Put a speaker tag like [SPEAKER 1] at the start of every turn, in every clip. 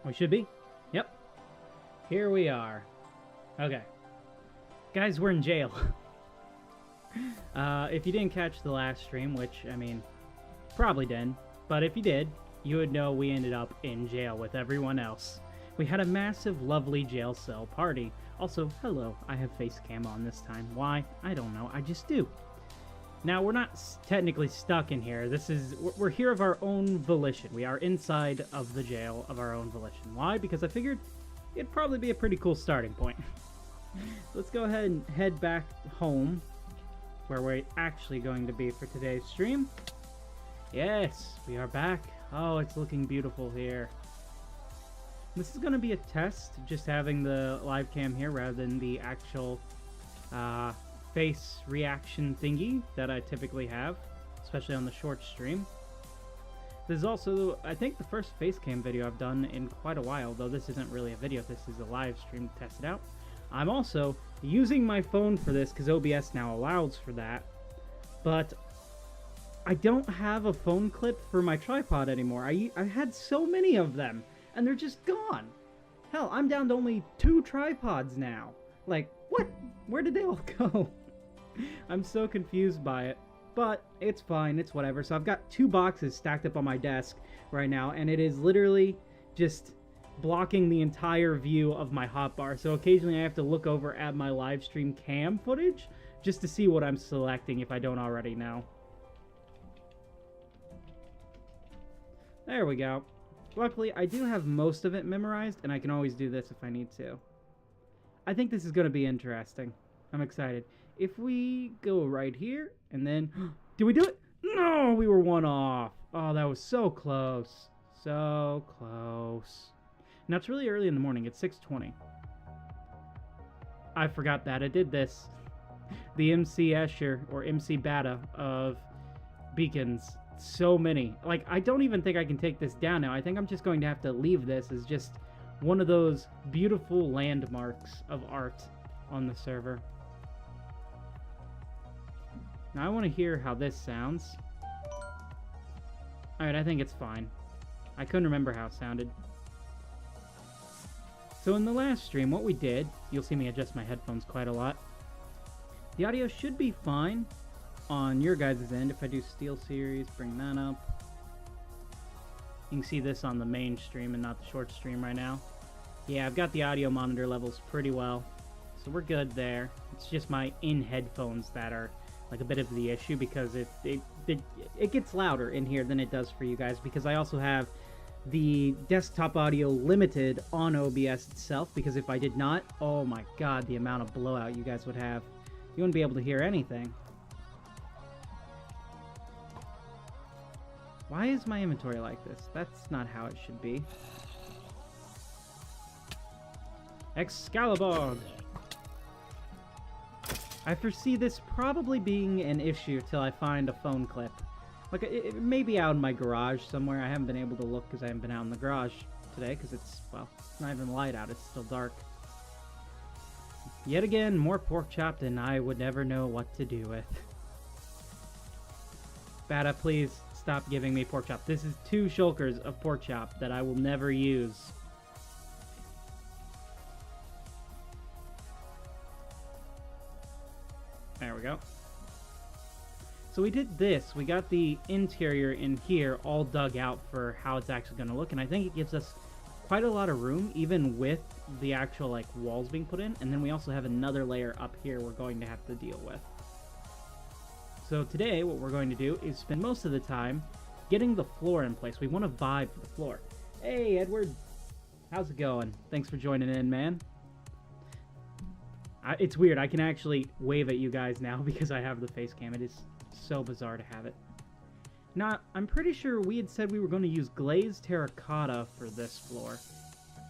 [SPEAKER 1] We should be. Yep. Here we are. Okay. Guys, we're in jail. If you didn't catch the last stream, which, I mean, probably didn't, but if you did, you would know we ended up in jail with everyone else. We had a massive, lovely jail cell party. Also, hello, I have face cam on this time. Why? I don't know, I just do. Now, we're not technically stuck in here. We're here of our own volition. We are inside of the jail of our own volition. Why? Because I figured it'd probably be a pretty cool starting point. Let's go ahead and head back home, where we're actually going to be for today's stream. Yes, we are back. Oh, it's looking beautiful here. This is going to be a test, just having the live cam here rather than the actual face reaction thingy that I typically have, especially on the short stream. This is also, I think, the first face cam video I've done in quite a while, though this isn't really a video, this is a live stream to test it out. I'm also using my phone for this because OBS now allows for that, but I don't have a phone clip for my tripod anymore. I had so many of them, and they're just gone. Hell, I'm down to only 2 tripods now. Like, what? Where did they all go? I'm so confused by it, but it's fine, it's whatever. So I've got 2 boxes stacked up on my desk right now, and it is literally just blocking the entire view of my hotbar. So occasionally I have to look over at my live stream cam footage just to see what I'm selecting if I don't already know. There we go. Luckily, I do have most of it memorized, and I can always do this if I need to. I think this is going to be interesting. I'm excited. If we go right here, and then... Did we do it? No, we were 1 off. Oh, that was so close. So close. Now, it's really early in the morning. It's 6:20. I forgot that I did this. The MC Escher, or MC Bata, of beacons. So many. Like, I don't even think I can take this down now. I think I'm just going to have to leave this as just one of those beautiful landmarks of art on the server. Now I want to hear how this sounds. Alright, I think it's fine. I couldn't remember how it sounded. So in the last stream, what we did, you'll see me adjust my headphones quite a lot. The audio should be fine on your guys' end. If I do Steel Series, bring that up. You can see this on the main stream and not the short stream right now. Yeah, I've got the audio monitor levels pretty well, so we're good there. It's just my in-headphones that are like a bit of the issue, because it gets louder in here than it does for you guys, because I also have the desktop audio limited on OBS itself, because if I did not, oh my god, the amount of blowout you guys would have. You wouldn't be able to hear anything. Why is my inventory like this? That's not how it should be. Excalibur! I foresee this probably being an issue till I find a phone clip. Like, it may be out in my garage somewhere. I haven't been able to look because I haven't been out in the garage today because it's, well, it's not even light out. It's still dark. Yet again, more pork chop than I would ever know what to do with. Bada, please stop giving me pork chop. This is 2 shulkers of pork chop that I will never use. There we go. So we did this. We got the interior in here all dug out for how it's actually going to look, and I think it gives us quite a lot of room, even with the actual like walls being put in. And then we also have another layer up here we're going to have to deal with. So today, what we're going to do is spend most of the time getting the floor in place. We want to vibe for the floor. Hey, Edward. How's it going? Thanks for joining in, man. It's weird. I can actually wave at you guys now because I have the face cam. It is so bizarre to have it. Now, I'm pretty sure we had said we were going to use glazed terracotta for this floor.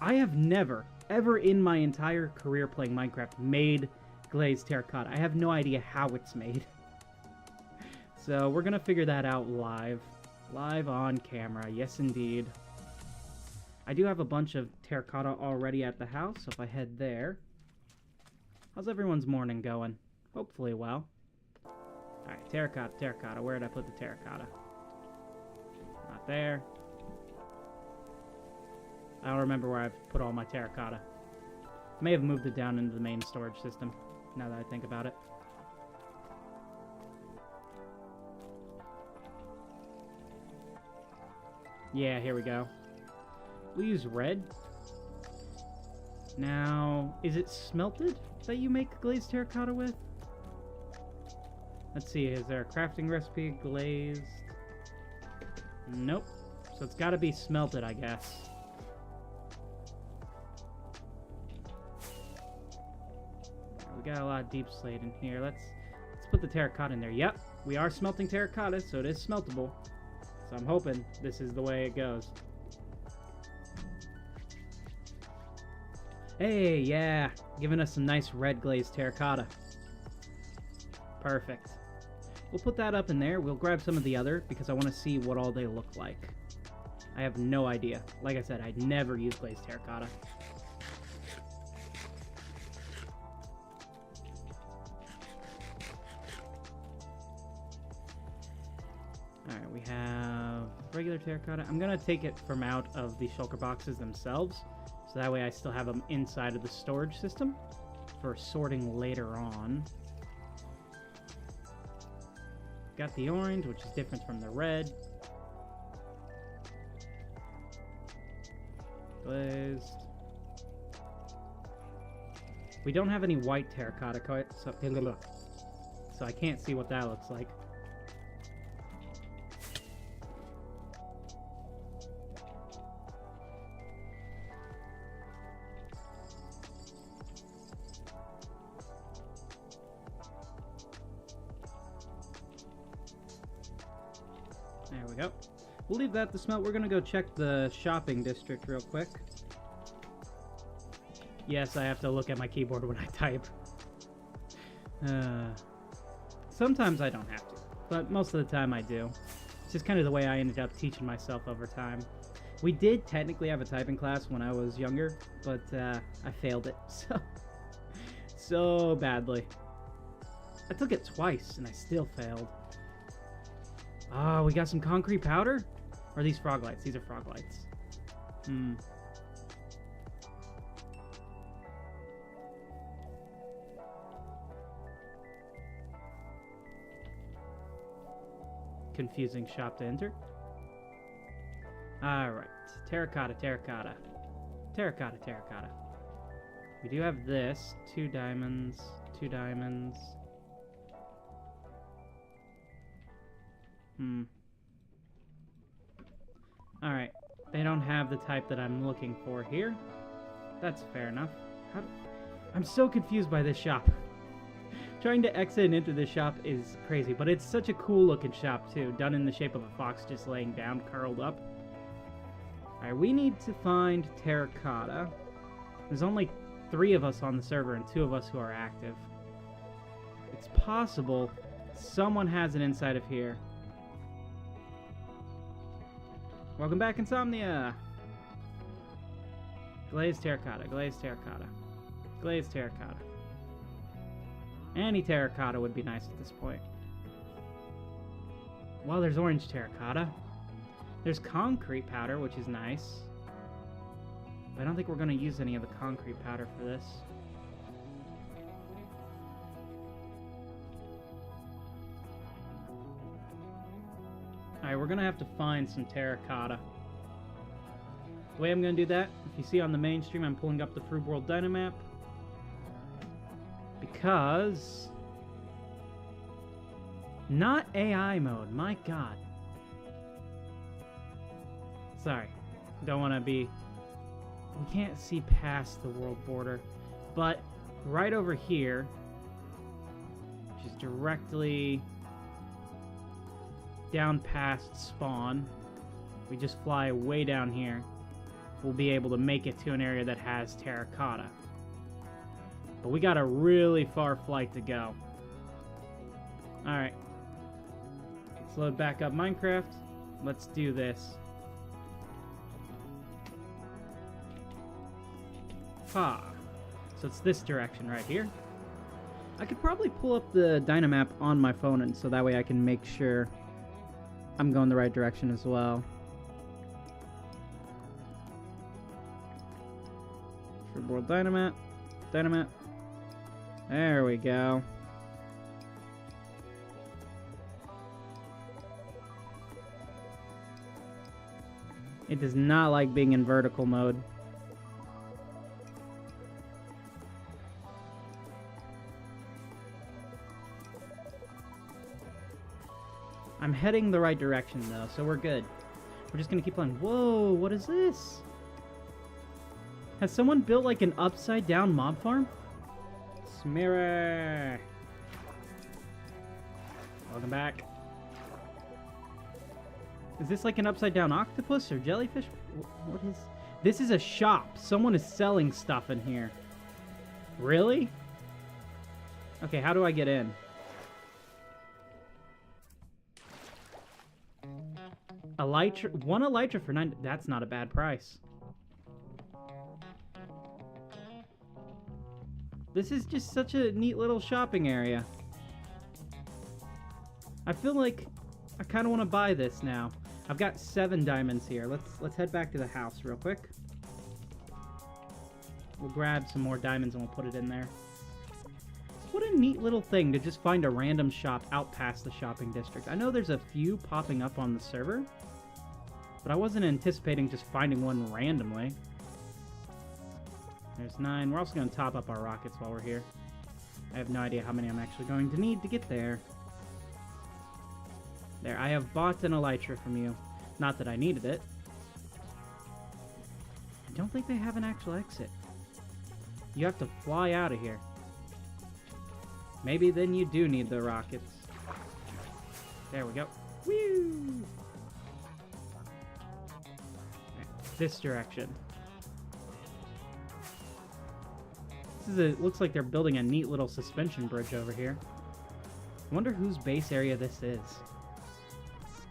[SPEAKER 1] I have never, ever in my entire career playing Minecraft made glazed terracotta. I have no idea how it's made. So we're going to figure that out live. Live on camera. Yes, indeed. I do have a bunch of terracotta already at the house, so if I head there... How's everyone's morning going? Hopefully well. Alright, terracotta, terracotta. Where did I put the terracotta? Not there. I don't remember where I've put all my terracotta. May have moved it down into the main storage system, now that I think about it. Yeah, here we go. We'll use red. Now, is it smelted that you make glazed terracotta with? Let's see, is there a crafting recipe? Glazed? Nope. So it's gotta be smelted, I guess. We got a lot of deep slate in here. Let's put the terracotta in there. Yep, we are smelting terracotta, so it is smeltable. So I'm hoping this is the way it goes. Hey, yeah, giving us some nice red glazed terracotta. Perfect. We'll put that up in there. We'll grab some of the other because I want to see what all they look like. I have no idea. Like I said, I'd never use glazed terracotta. Alright, we have regular terracotta. I'm going to take it from out of the shulker boxes themselves, so that way I still have them inside of the storage system for sorting later on. Got the orange, which is different from the red. Glazed. We don't have any white terracotta, so I can't see what that looks like. There we go. We'll leave that to smelt. We're going to go check the shopping district real quick. Yes, I have to look at my keyboard when I type. Sometimes I don't have to, but most of the time I do. It's just kind of the way I ended up teaching myself over time. We did technically have a typing class when I was younger, but I failed it so badly. I took it twice and I still failed. Ah, we got some concrete powder? Or are these frog lights? These are frog lights. Confusing shop to enter. Alright. Terracotta, terracotta. Terracotta, terracotta. We do have this. 2 diamonds. 2 diamonds. Alright. They don't have the type that I'm looking for here. That's fair enough. I'm so confused by this shop. Trying to exit and enter this shop is crazy, but it's such a cool looking shop too, done in the shape of a fox just laying down, curled up. Alright, we need to find terracotta. There's only 3 of us on the server and 2 of us who are active. It's possible someone has it inside of here. Welcome back, Insomnia! Glazed terracotta, glazed terracotta, glazed terracotta. Any terracotta would be nice at this point. Well, there's orange terracotta. There's concrete powder, which is nice. But I don't think we're going to use any of the concrete powder for this. Alright, we're going to have to find some terracotta. The way I'm going to do that, if you see on the main stream, I'm pulling up the Froob World Dynamap. Because... not AI mode, my god. Sorry, don't want to be... we can't see past the world border. But right over here, which is directly down past spawn, we just fly way down here, we'll be able to make it to an area that has terracotta. But we got a really far flight to go. Alright. Let's load back up Minecraft. Let's do this. Ha! So it's this direction right here. I could probably pull up the Dynamap on my phone, and so that way I can make sure I'm going the right direction as well. Froob World Dynamite. Dynamite. There we go. It does not like being in vertical mode. I'm heading the right direction though, so we're good. We're just gonna keep playing. Whoa, what is this? Has someone built like an upside down mob farm? Smearer! Welcome back. Is this like an upside down octopus or jellyfish? What is... This is a shop. Someone is selling stuff in here. Really? Okay, how do I get in? Elytra... One elytra for 9... That's not a bad price. This is just such a neat little shopping area. I feel like I kind of want to buy this now. I've got 7 diamonds here. Let's head back to the house real quick. We'll grab some more diamonds and we'll put it in there. What a neat little thing to just find a random shop out past the shopping district. I know there's a few popping up on the server, but I wasn't anticipating just finding one randomly. There's 9. We're also going to top up our rockets while we're here. I have no idea how many I'm actually going to need to get there. There, I have bought an elytra from you. Not that I needed it. I don't think they have an actual exit. You have to fly out of here. Maybe then you do need the rockets. There we go. Woo! Right, this direction. This is a, looks like they're building a neat little suspension bridge over here. I wonder whose base area this is.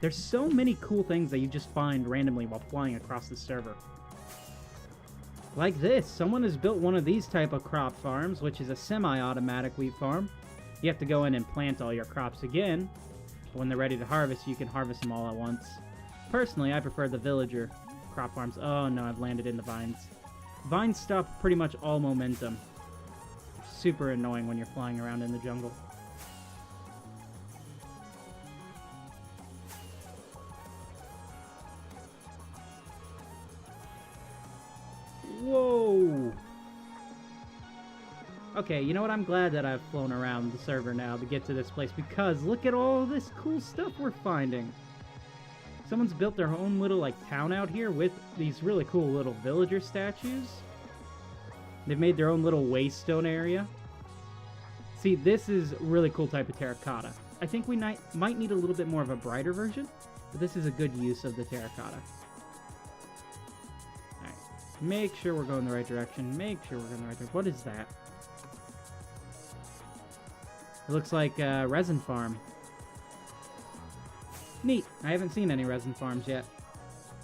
[SPEAKER 1] There's so many cool things that you just find randomly while flying across the server. Like this, someone has built one of these type of crop farms, which is a semi-automatic wheat farm. You have to go in and plant all your crops again. But when they're ready to harvest, you can harvest them all at once. Personally, I prefer the villager crop farms. Oh no, I've landed in the vines. Vines stop pretty much all momentum. Super annoying when you're flying around in the jungle. Whoa! Okay, you know what? I'm glad that I've flown around the server now to get to this place, because look at all this cool stuff we're finding. Someone's built their own little, like, town out here with these really cool little villager statues. They've made their own little waystone area. See, this is a really cool type of terracotta. I think we might need a little bit more of a brighter version, but this is a good use of the terracotta. Alright, make sure we're going the right direction. Make sure we're going the right direction. What is that? It looks like a resin farm. Neat. I haven't seen any resin farms yet.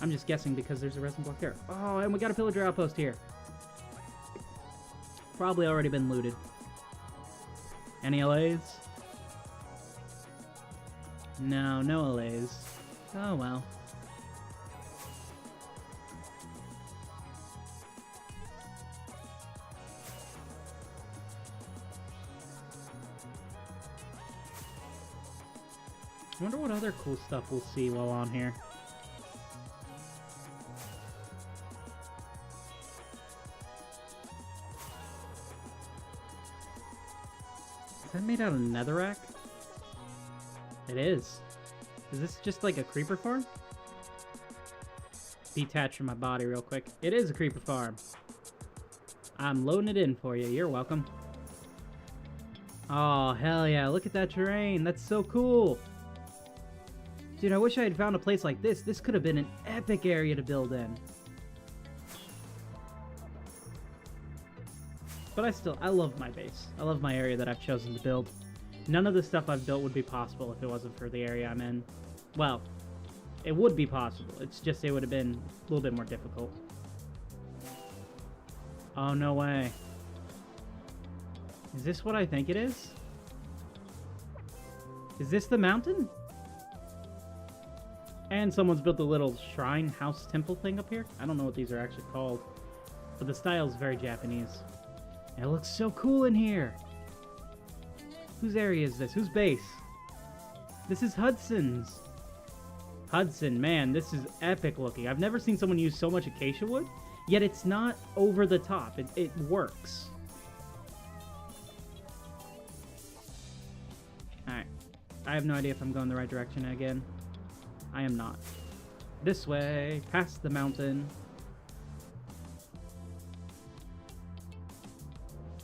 [SPEAKER 1] I'm just guessing because there's a resin block there. Oh, and we got a pillager outpost here. Probably already been looted. Any LAs? No, no LAs. Oh well. I wonder what other cool stuff we'll see while on here. Is that made out of netherrack? It is. Is this just like a creeper farm? Detach from my body real quick. It is a creeper farm. I'm loading it in for you. You're welcome. Oh, hell yeah. Look at that terrain. That's so cool. Dude, I wish I had found a place like this. This could have been an epic area to build in. But I love my base. I love my area that I've chosen to build. None of the stuff I've built would be possible if it wasn't for the area I'm in. Well, it would be possible. It's just it would have been a little bit more difficult. Oh, no way. Is this what I think it is? Is this the mountain? And someone's built a little shrine, house, temple thing up here. I don't know what these are actually called. But the style is very Japanese. And it looks so cool in here. Whose area is this? Whose base? This is Hudson's. Hudson, man, this is epic looking. I've never seen someone use so much acacia wood, yet it's not over the top. It works. Alright. I have no idea if I'm going the right direction again. I am not. This way, past the mountain.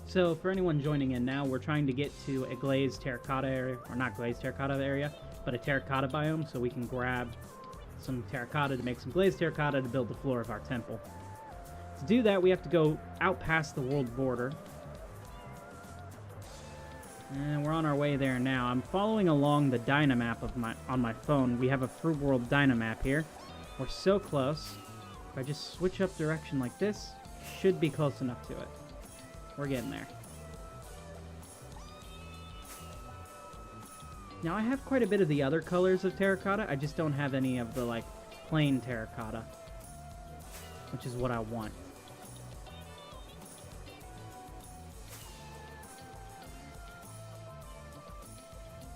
[SPEAKER 1] So, for anyone joining in now, we're trying to get to a glazed terracotta area, or not glazed terracotta area, but a terracotta biome, so we can grab some terracotta to make some glazed terracotta to build the floor of our temple. To do that, we have to go out past the world border. And we're on our way there now. I'm following along the Dynamap on my phone. We have a Froob World Dynamap here. We're so close. If I just switch up direction like this, should be close enough to it. We're getting there. Now, I have quite a bit of the other colors of terracotta. I just don't have any of the, like, plain terracotta, which is what I want.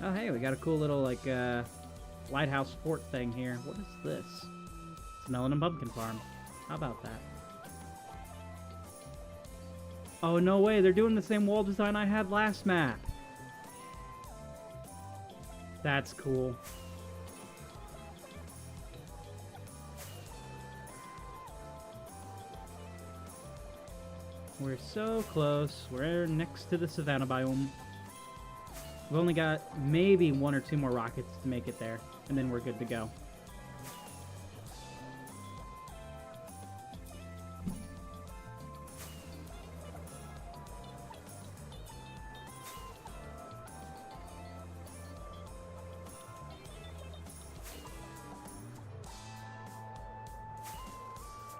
[SPEAKER 1] Oh, hey, we got a cool little, like, lighthouse fort thing here. What is this? It's Melon and Pumpkin Farm. How about that? Oh, no way. They're doing the same wall design I had last map. That's cool. We're so close. We're next to the Savannah biome. We've only got maybe 1 or 2 more rockets to make it there, and then we're good to go.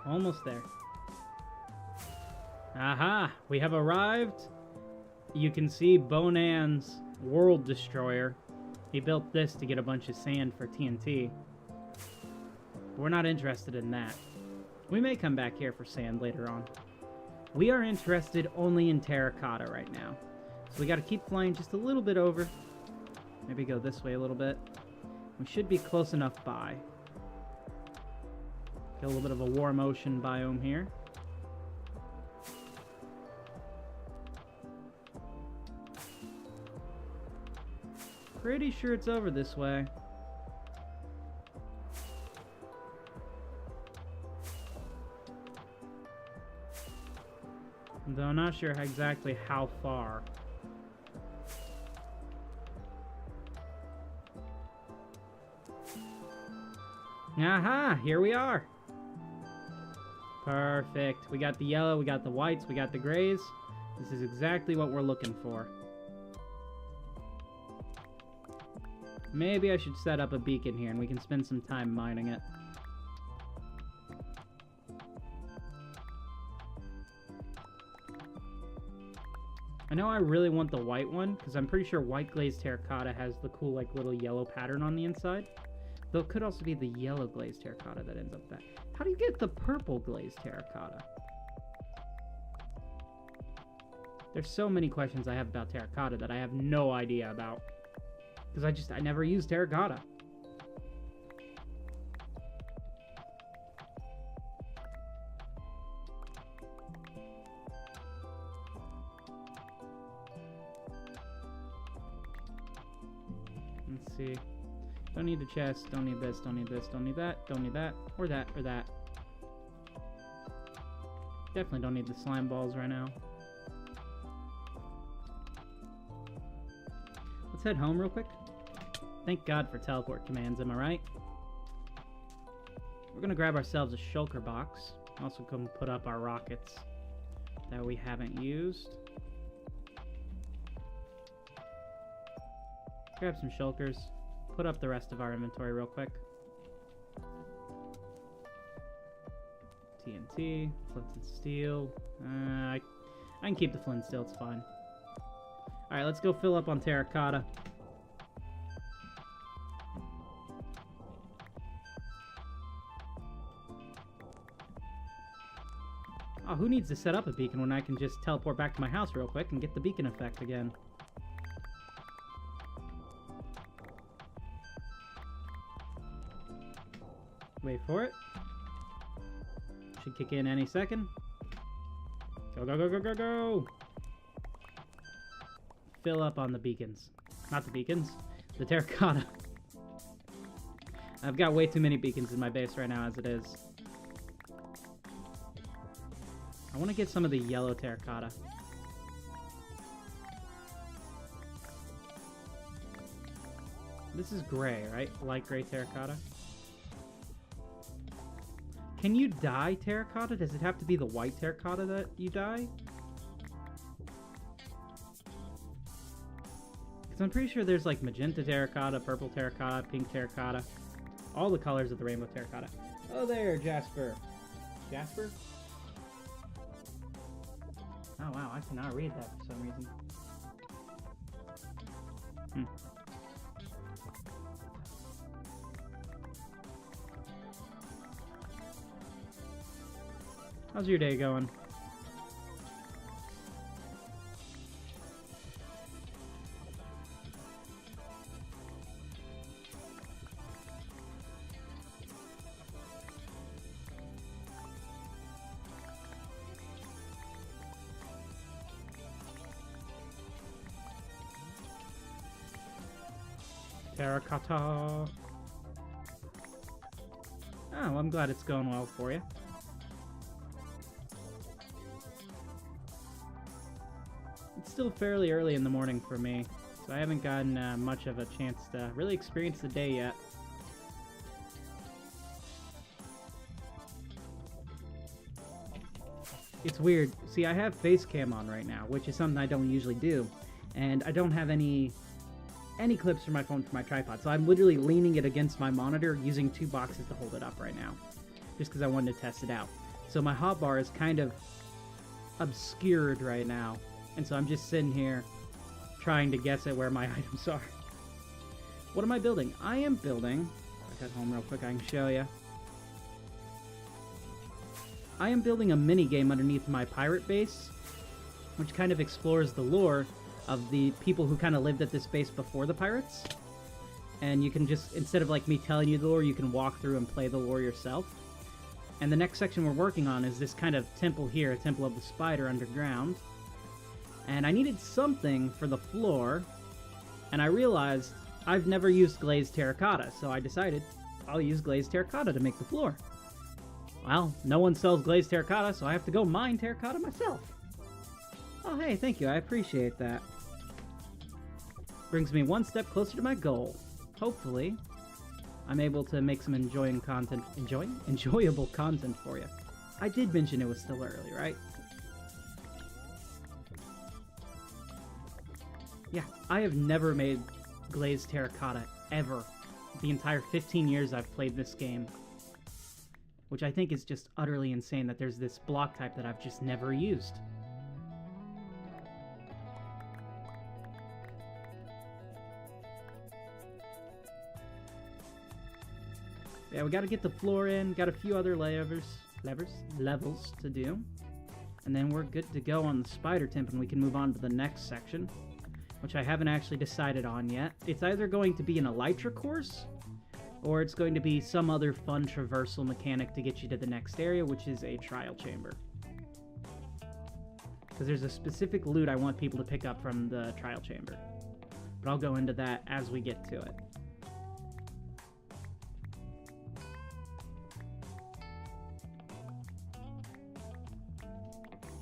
[SPEAKER 1] Almost there. Aha! We have arrived. You can see Bonan's World Destroyer. He built this to get a bunch of sand for TNT. We're not interested in that. We may come back here for sand later on. We are interested only in terracotta right now. So we gotta keep flying just a little bit over. Maybe go this way a little bit. We should be close enough by. Get a little bit of a warm ocean biome here. Pretty sure it's over this way. Though I'm not sure exactly how far. Aha! Here we are! Perfect. We got the yellow, we got the whites, we got the grays. This is exactly what we're looking for. Maybe I should set up a beacon here and we can spend some time mining it. I know I really want the white one, because I'm pretty sure white glazed terracotta has the cool, like, little yellow pattern on the inside. Though it could also be the yellow glazed terracotta that ends up that. How do you get the purple glazed terracotta? There's so many questions I have about terracotta that I have no idea about. Because I never use terracotta. Let's see. Don't need the chest, don't need this, don't need this, don't need that, don't need that, or that, or that. Definitely don't need the slime balls right now. Let's head home real quick. Thank God for teleport commands, am I right? We're gonna grab ourselves a shulker box. Also come put up our rockets that we haven't used. Grab some shulkers. Put up the rest of our inventory real quick. TNT, flint and steel. I can keep the flint and steel, it's fine. Alright, let's go fill up on terracotta. Oh, who needs to set up a beacon when I can just teleport back to my house real quick and get the beacon effect again? Wait for it. Should kick in any second. Go, go, go, go, go, go! Fill up on the beacons. Not the beacons, the terracotta. I've got way too many beacons in my base right now as it is. I want to get some of the yellow terracotta. This is gray, right? Light gray terracotta. Can you dye terracotta? Does it have to be the white terracotta that you dye? Because I'm pretty sure there's like magenta terracotta, purple terracotta, pink terracotta. All the colors of the rainbow terracotta. Oh there, Jasper. Jasper? Oh wow, I cannot read that for some reason. How's your day going? Terracotta. Oh, I'm glad it's going well for you. It's still fairly early in the morning for me, so I haven't gotten much of a chance to really experience the day yet. It's weird. See, I have face cam on right now, which is something I don't usually do, and I don't have any clips from my phone for my tripod, so I'm literally leaning it against my monitor using two boxes to hold it up right now, just because I wanted to test it out. So my hotbar is kind of obscured right now, and so I'm just sitting here trying to guess at where my items are. What am I building? I am building... I got home real quick, I can show you. I am building a mini game underneath my pirate base, which kind of explores the lore of the people who kind of lived at this base before the pirates. And you can just, instead of like me telling you the lore, you can walk through and play the lore yourself. And the next section we're working on is this kind of temple here, a temple of the spider underground. And I needed something for the floor, and I realized I've never used glazed terracotta, so I decided I'll use glazed terracotta to make the floor. Well, no one sells glazed terracotta, so I have to go mine terracotta myself. Oh hey, thank you, I appreciate that. Brings me one step closer to my goal. Hopefully, I'm able to make some enjoyable content for you. I did mention it was still early, right? Yeah, I have never made glazed terracotta, ever. The entire 15 years I've played this game. Which I think is just utterly insane that there's this block type that I've just never used. Yeah, we gotta get the floor in, got a few other levels to do. And then we're good to go on the spider temp, and we can move on to the next section, which I haven't actually decided on yet. It's either going to be an elytra course, or it's going to be some other fun traversal mechanic to get you to the next area, which is a trial chamber. Because there's a specific loot I want people to pick up from the trial chamber. But I'll go into that as we get to it.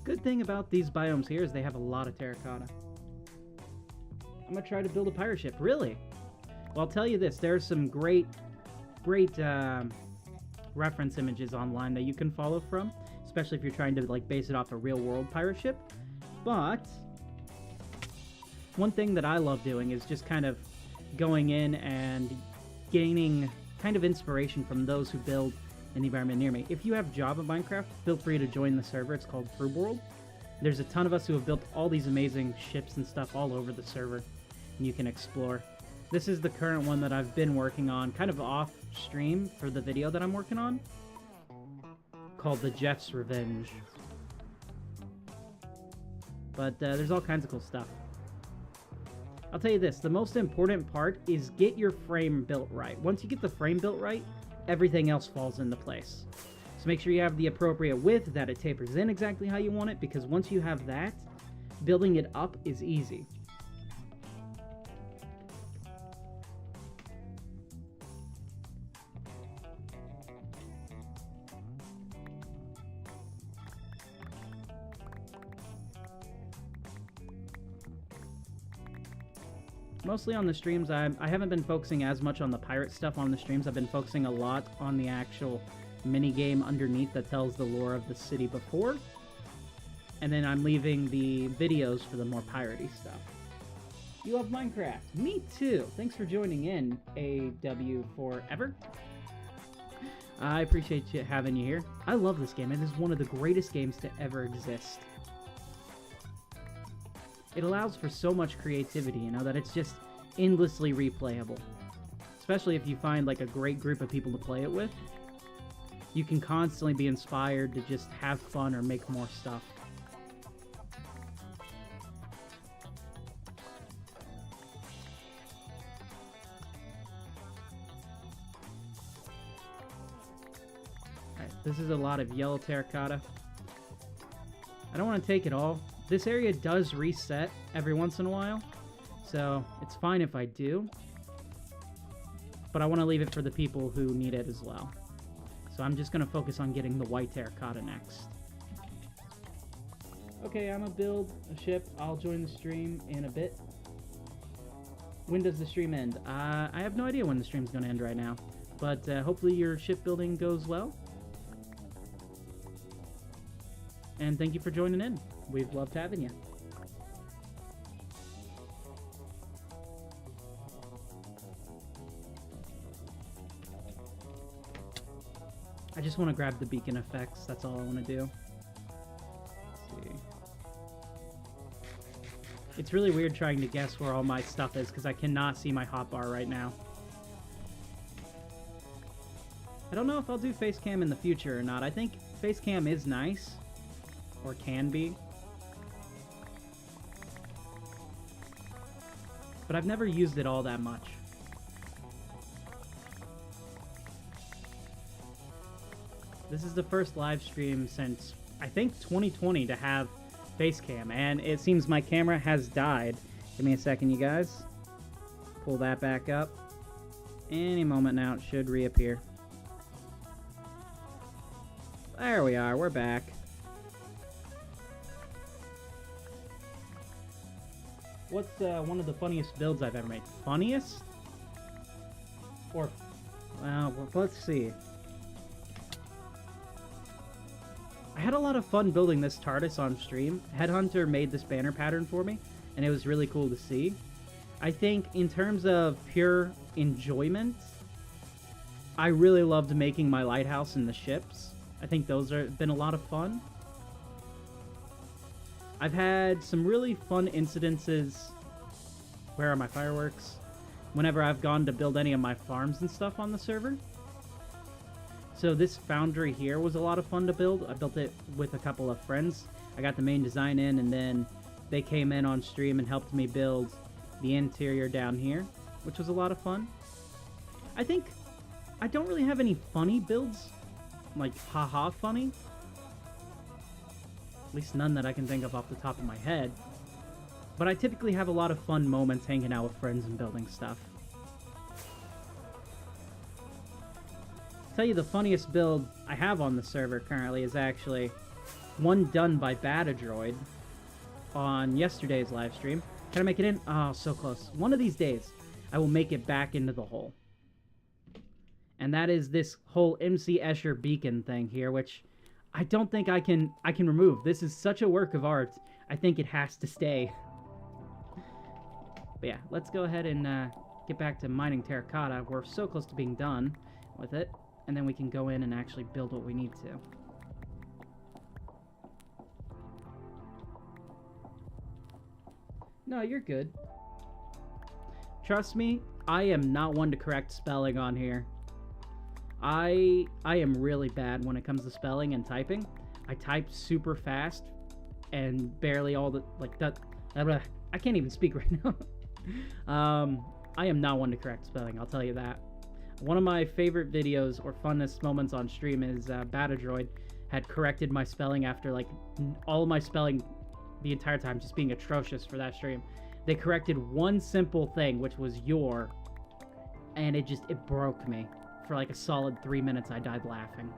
[SPEAKER 1] Good thing about these biomes here is they have a lot of terracotta. I'm gonna try to build a pirate ship. Really? Well, I'll tell you this. There's some great reference images online that you can follow from, especially if you're trying to like base it off a real-world pirate ship. But one thing that I love doing is just kind of going in and gaining kind of inspiration from those who build in the environment near me. If you have Java Minecraft, feel free to join the server. It's called Froob. There's a ton of us who have built all these amazing ships and stuff all over the server, and you can explore. This is the current one that I've been working on, kind of off stream for the video that I'm working on, called the Jeff's Revenge. But there's all kinds of cool stuff. I'll tell you this, the most important part is get your frame built right. Once you get the frame built right, everything else falls into place. So make sure you have the appropriate width, that it tapers in exactly how you want it, because once you have that, building it up is easy. Mostly on the streams, I haven't been focusing as much on the pirate stuff on the streams. I've been focusing a lot on the actual mini-game underneath that tells the lore of the city before. And then I'm leaving the videos for the more piratey stuff. You love Minecraft? Me too! Thanks for joining in, AW Forever. I appreciate having you here. I love this game. It is one of the greatest games to ever exist. It allows for so much creativity, you know, that it's just endlessly replayable. Especially if you find like a great group of people to play it with. You can constantly be inspired to just have fun or make more stuff. Alright, this is a lot of yellow terracotta. I don't want to take it all. This area does reset every once in a while, so it's fine if I do. But I want to leave it for the people who need it as well. So I'm just going to focus on getting the white terracotta next. Okay, I'm going to build a ship. I'll join the stream in a bit. When does the stream end? I have no idea when the stream's going to end right now. But hopefully your shipbuilding goes well. And thank you for joining in. We've loved having you. I just want to grab the beacon effects. That's all I want to do. Let's see. It's really weird trying to guess where all my stuff is because I cannot see my hotbar right now. I don't know if I'll do face cam in the future or not. I think face cam is nice. Or can be. But I've never used it all that much. This is the first live stream since, I think, 2020 to have face cam, and it seems my camera has died. Give me a second, you guys. Pull that back up. Any moment now, it should reappear. There we are, we're back. What's one of the funniest builds I've ever made? Funniest? Or, well, let's see. I had a lot of fun building this TARDIS on stream. Headhunter made this banner pattern for me, and it was really cool to see. I think in terms of pure enjoyment, I really loved making my lighthouse and the ships. I think those have been a lot of fun. I've had some really fun incidences. Where are my fireworks? Whenever I've gone to build any of my farms and stuff on the server. So this foundry here was a lot of fun to build. I built it with a couple of friends. I got the main design in, and then they came in on stream and helped me build the interior down here, which was a lot of fun. I think I don't really have any funny builds, like haha funny. At least none that I can think of off the top of my head. But I typically have a lot of fun moments hanging out with friends and building stuff. Tell you the funniest build I have on the server currently is actually one done by Batadroid on yesterday's live stream. Can I make it in? Oh, so close. One of these days, I will make it back into the hole. And that is this whole MC Escher beacon thing here, which I don't think I can remove. This is such a work of art. I think it has to stay. But yeah, let's go ahead and get back to mining terracotta. We're so close to being done with it. And then we can go in and actually build what we need to. No, you're good. Trust me, I am not one to correct spelling on here. I am really bad when it comes to spelling and typing. I type super fast, and barely all the, like, that. I can't even speak right now. I am not one to correct spelling, I'll tell you that. One of my favorite videos or funnest moments on stream is Batadroid had corrected my spelling after, like, all of my spelling the entire time just being atrocious for that stream. They corrected one simple thing, which was your, and it broke me. For like a solid 3 minutes, I died laughing.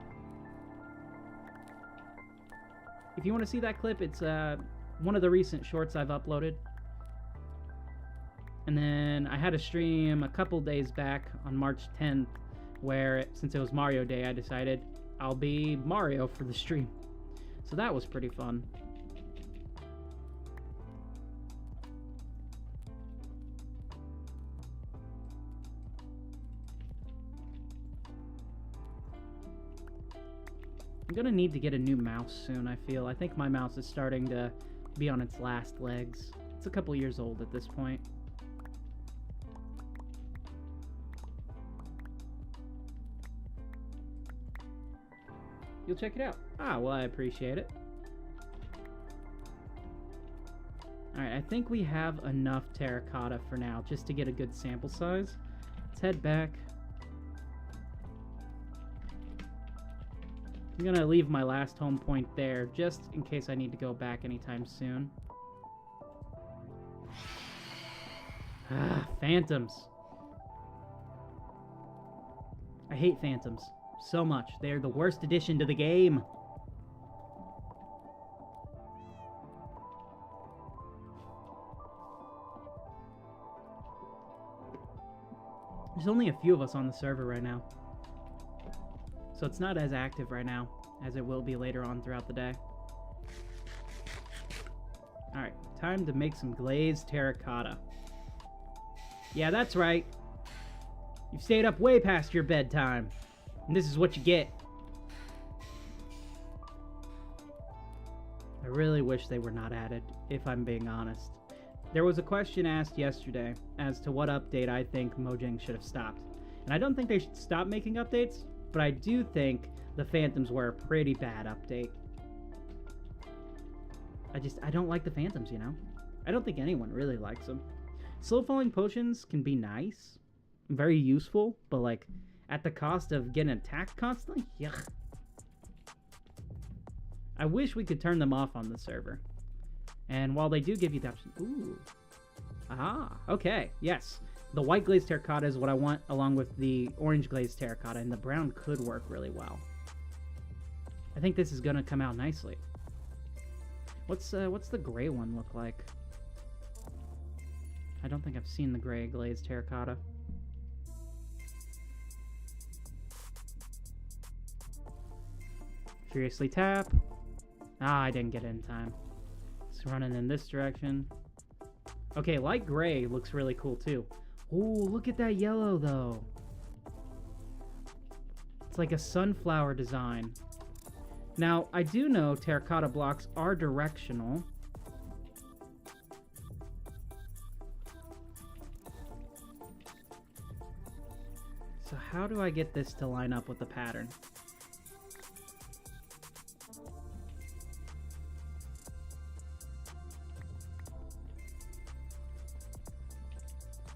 [SPEAKER 1] If you want to see that clip, it's one of the recent shorts I've uploaded. And then I had a stream a couple days back on March 10th, where, since it was Mario Day, I decided I'll be Mario for the stream. So that was pretty fun. I'm gonna need to get a new mouse soon, I feel. I think my mouse is starting to be on its last legs. It's a couple years old at this point. You'll check it out. Ah, well, I appreciate it. Alright, I think we have enough terracotta for now, just to get a good sample size. Let's head back. I'm gonna leave my last home point there, just in case I need to go back anytime soon. Ah, phantoms. I hate phantoms so much. They're the worst addition to the game. There's only a few of us on the server right now, so it's not as active right now as it will be later on throughout the day. Alright, time to make some glazed terracotta. Yeah, that's right. You've stayed up way past your bedtime, and this is what you get. I really wish they were not added, if I'm being honest. There was a question asked yesterday as to what update I think Mojang should have stopped. And I don't think they should stop making updates, but I do think the Phantoms were a pretty bad update. I don't like the Phantoms, you know? I don't think anyone really likes them. Slow falling potions can be nice, very useful, but like, at the cost of getting attacked constantly? Yuck. I wish we could turn them off on the server. And while they do give you the option... Ooh. Ah, okay, yes. The white glazed terracotta is what I want, along with the orange glazed terracotta, and the brown could work really well. I think this is gonna come out nicely. What's the gray one look like? I don't think I've seen the gray glazed terracotta. Furiously tap. Ah, I didn't get it in time. It's running in this direction. Okay, light gray looks really cool too. Ooh, look at that yellow though. It's like a sunflower design. Now, I do know terracotta blocks are directional. So how do I get this to line up with the pattern?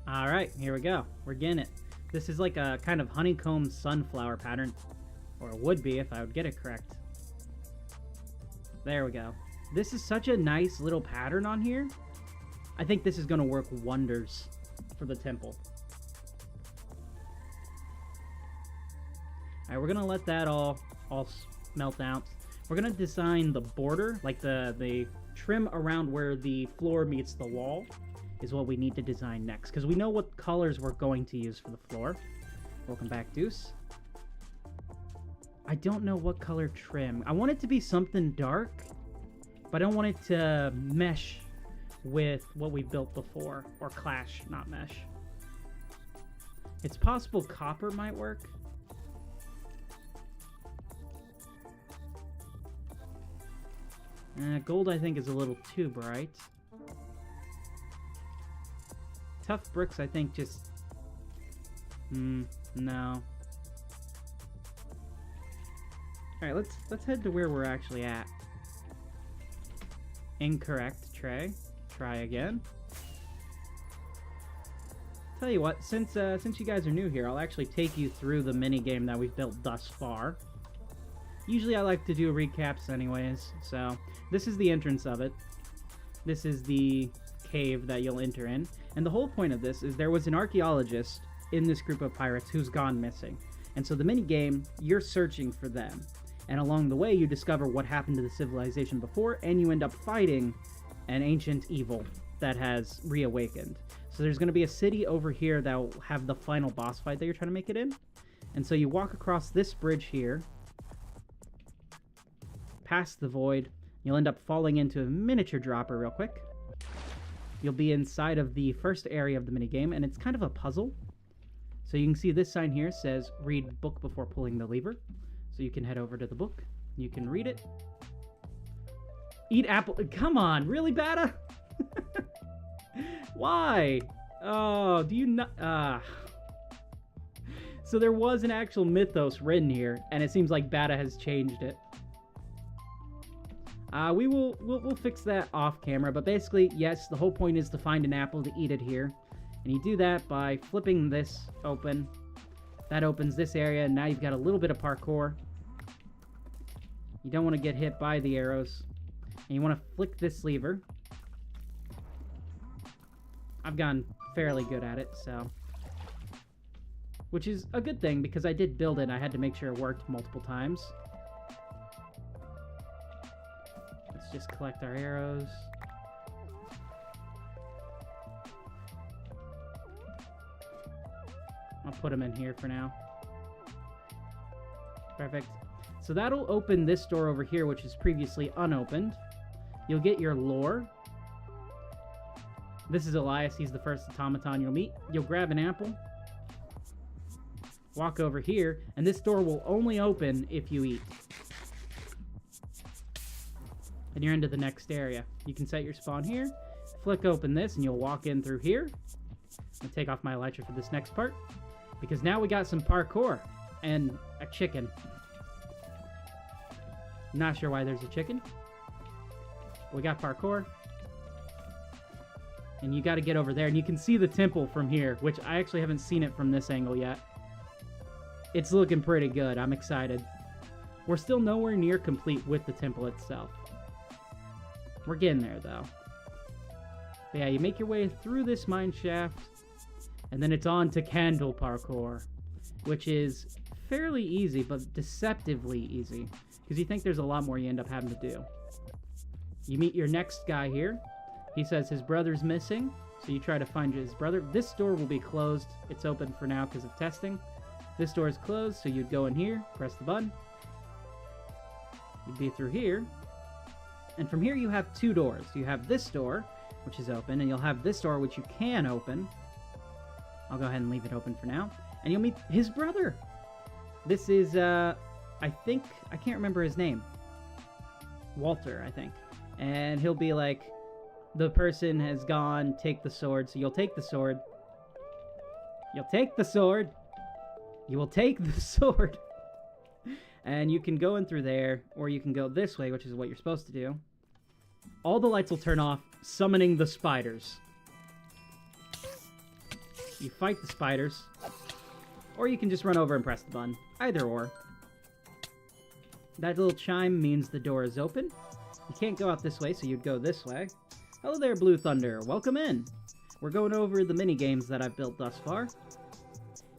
[SPEAKER 1] Alright, here we go. We're getting it. This is like a kind of honeycomb sunflower pattern. Or it would be if I would get it correct. There we go. This is such a nice little pattern on here. I think this is going to work wonders for the temple. Alright, we're going to let that all melt out. We're going to design the border, like the trim around where the floor meets the wall is what we need to design next, because we know what colors we're going to use for the floor. Welcome back, Deuce. I don't know what color trim. I want it to be something dark, but I don't want it to mesh with what we built before, or clash, not mesh. It's possible copper might work. Gold, I think, is a little too bright. Tough bricks, I think, just... no. Alright, let's head to where we're actually at. Incorrect, Trey. Try again. Tell you what, since you guys are new here, I'll actually take you through the mini game that we've built thus far. Usually I like to do recaps anyways, so this is the entrance of it. This is the cave that you'll enter in, and the whole point of this is there was an archaeologist in this group of pirates who's gone missing. And so the mini game, you're searching for them. And along the way, you discover what happened to the civilization before, and you end up fighting an ancient evil that has reawakened. So there's going to be a city over here that will have the final boss fight that you're trying to make it in. And so you walk across this bridge here, past the void. You'll end up falling into a miniature dropper real quick. You'll be inside of the first area of the minigame, and it's kind of a puzzle. So you can see this sign here says, read book before pulling the lever. So you can head over to the book. You can read it. Eat apple. Come on, really, Bata? Why? Oh, do you not? So there was an actual mythos written here, and it seems like Bata has changed it. We'll fix that off camera, but basically, yes, the whole point is to find an apple to eat it here. And you do that by flipping this open. That opens this area, and now you've got a little bit of parkour. You don't want to get hit by the arrows. And you want to flick this lever. I've gotten fairly good at it, so... which is a good thing, because I did build it, and I had to make sure it worked multiple times. Let's just collect our arrows. I'll put them in here for now. Perfect. So that'll open this door over here, which is previously unopened. You'll get your lore. This is Elias. He's the first automaton you'll meet. You'll grab an apple. Walk over here, and this door will only open if you eat. And you're into the next area. You can set your spawn here. Flick open this, and you'll walk in through here. I'm gonna take off my elytra for this next part, because now we got some parkour and a chicken. Not sure why there's a chicken. We got parkour. And you got to get over there, and you can see the temple from here, which I actually haven't seen it from this angle yet. It's looking pretty good. I'm excited. We're still nowhere near complete with the temple itself. We're getting there, though. But yeah, you make your way through this mine shaft, and then it's on to candle parkour, which is fairly easy, but deceptively easy, because you think there's a lot more you end up having to do. You meet your next guy here. He says his brother's missing, so you try to find his brother. This door will be closed. It's open for now because of testing. This door is closed, so you'd go in here, press the button. You'd be through here. And from here you have two doors. You have this door, which is open, and you'll have this door, which you can open. I'll go ahead and leave it open for now. And you'll meet his brother. This is, I can't remember his name. Walter, I think. And he'll be like, the person has gone, take the sword. So you'll take the sword. You'll take the sword. You will take the sword. And you can go in through there, or you can go this way, which is what you're supposed to do. All the lights will turn off, summoning the spiders. You fight the spiders. Or you can just run over and press the button. Either or. That little chime means the door is open. You can't go out this way, so you'd go this way. Hello there, Blue Thunder. Welcome in. We're going over the mini-games that I've built thus far.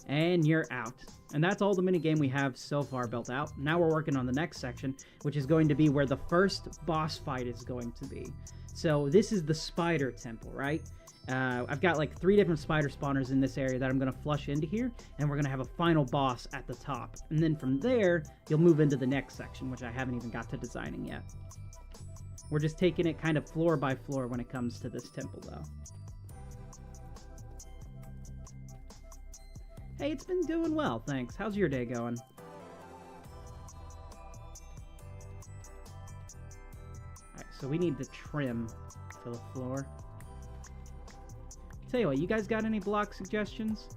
[SPEAKER 1] And you're out. And that's all the minigame we have so far built out. Now we're working on the next section, which is going to be where the first boss fight is going to be. So this is the spider temple, right? I've got like 3 different spider spawners in this area that I'm going to flush into here, and we're going to have a final boss at the top. And then from there, you'll move into the next section, which I haven't even got to designing yet. We're just taking it kind of floor by floor when it comes to this temple, though. Hey, it's been doing well, thanks. How's your day going? Alright, so we need to trim for the floor. Tell you what, you guys got any block suggestions?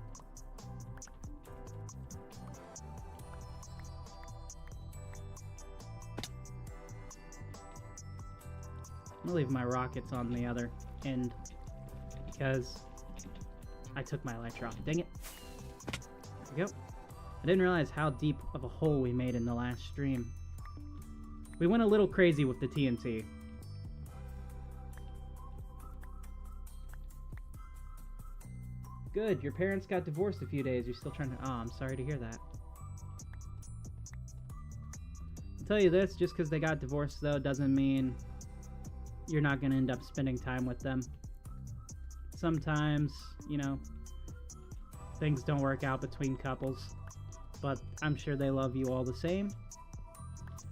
[SPEAKER 1] I'm gonna leave my rockets on the other end because I took my elytra off. Dang it. There we go. I didn't realize how deep of a hole we made in the last stream. We went a little crazy with the TNT. Good, your parents got divorced a few days. You're still trying to... Oh, I'm sorry to hear that. I'll tell you this, just because they got divorced, though, doesn't mean you're not going to end up spending time with them. Sometimes, you know, things don't work out between couples, but I'm sure they love you all the same.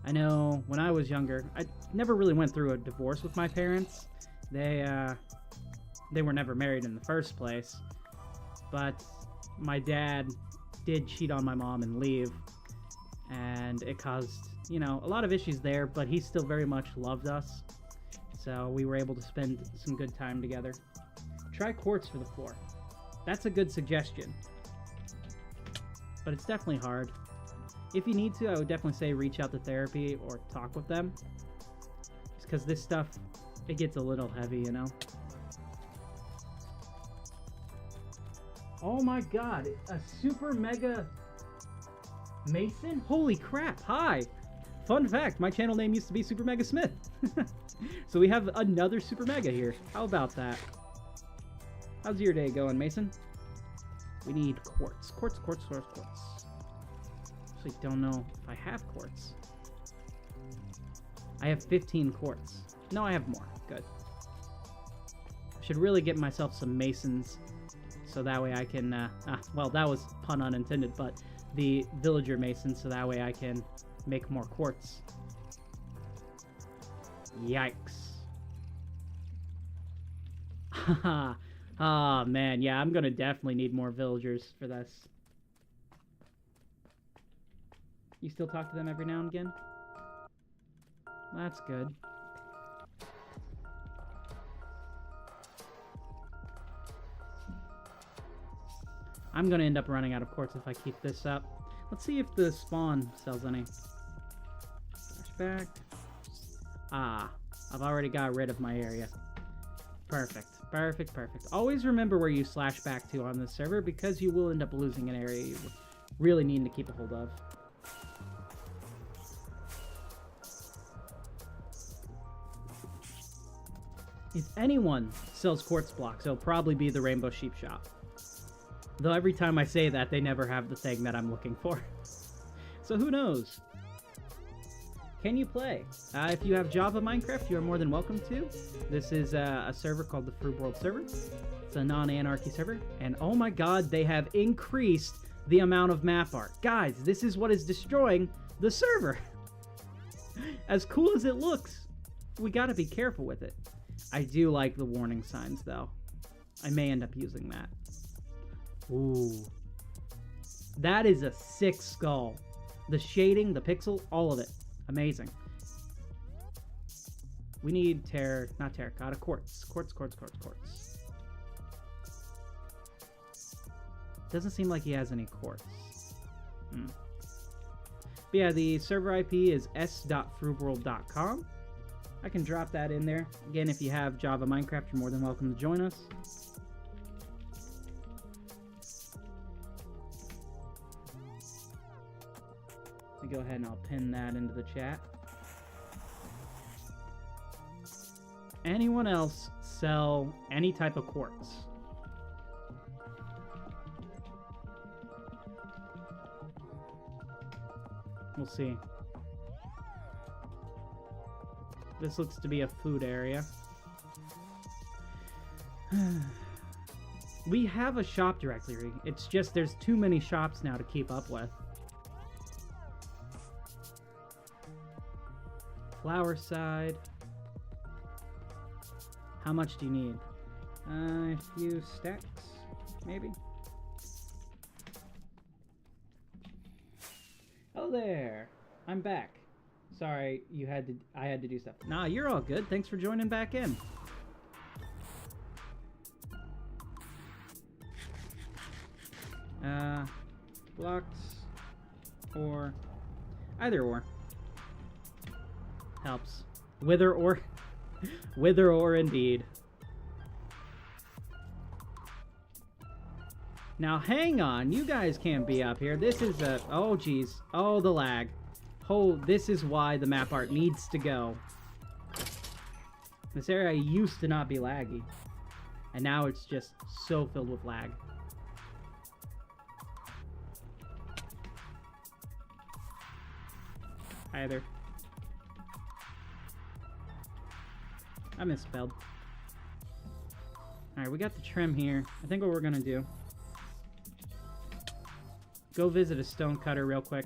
[SPEAKER 1] I know when I was younger, I never really went through a divorce with my parents. They were never married in the first place, but my dad did cheat on my mom and leave, and it caused, you know, a lot of issues there, but he still very much loved us, so we were able to spend some good time together. Try quartz for the floor. That's a good suggestion, but it's definitely hard. If you need to, I would definitely say reach out to therapy or talk with them, just because this stuff, it gets a little heavy, you know? Oh my god, a super mega mason? Holy crap, hi! Fun fact, my channel name used to be Super Mega Smith. So we have another super mega here. How about that? How's your day going, Mason? We need quartz. Quartz, quartz, quartz, quartz. Actually, don't know if I have quartz. I have 15 quartz. No, I have more. Good. I should really get myself some masons, so that way I can, well, that was pun unintended, but the villager masons, so that way I can make more quartz. Yikes. Haha. Oh, man, yeah, I'm gonna definitely need more villagers for this. You still talk to them every now and again? That's good. I'm gonna end up running out of quartz if I keep this up. Let's see if the spawn sells any. Flashback. Ah, I've already got rid of my area. Perfect. Perfect, perfect. Always remember where you slash back to on this server, because you will end up losing an area you really need to keep a hold of. If anyone sells quartz blocks, it'll probably be the Rainbow Sheep Shop. Though every time I say that, they never have the thing that I'm looking for. So who knows? Can you play? If you have Java Minecraft, you are more than welcome to. This is a server called the Froob World server. It's a non-anarchy server. And oh my god, they have increased the amount of map art. Guys, this is what is destroying the server. As cool as it looks, we gotta be careful with it. I do like the warning signs, though. I may end up using that. Ooh. That is a sick skull. The shading, the pixel, all of it. Amazing. We need not terracotta, quartz. Quartz, quartz, quartz, quartz. Doesn't seem like he has any quartz. But yeah, the server IP is s.froobworld.com. I can drop that in there. Again, if you have Java Minecraft, you're more than welcome to join us. Let me go ahead and I'll pin that into the chat. Anyone else sell any type of quartz? We'll see. This looks to be a food area. We have a shop directory. It's just there's too many shops now to keep up with. Flower side. How much do you need? A few stacks, maybe? Oh there! I'm back. Sorry, I had to do stuff. Nah, you're all good. Thanks for joining back in. Blocks or either or helps. Wither or Wither ore indeed. Now hang on, you guys can't be up here. This is a... Oh, geez. Oh, the lag. Oh, this is why the map art needs to go. This area used to not be laggy. And now it's just so filled with lag. Hi there. I misspelled. Alright, we got the trim here. I think what we're gonna do... Go visit a stone cutter real quick.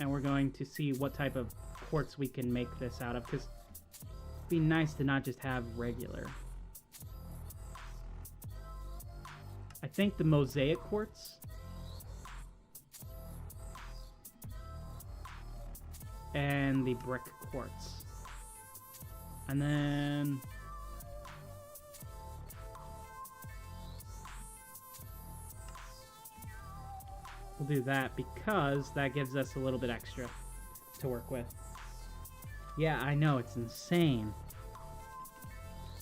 [SPEAKER 1] And we're going to see what type of quartz we can make this out of. Because it'd be nice to not just have regular. I think the mosaic quartz. And the brick quartz. And then... we'll do that because that gives us a little bit extra to work with. Yeah, I know, it's insane.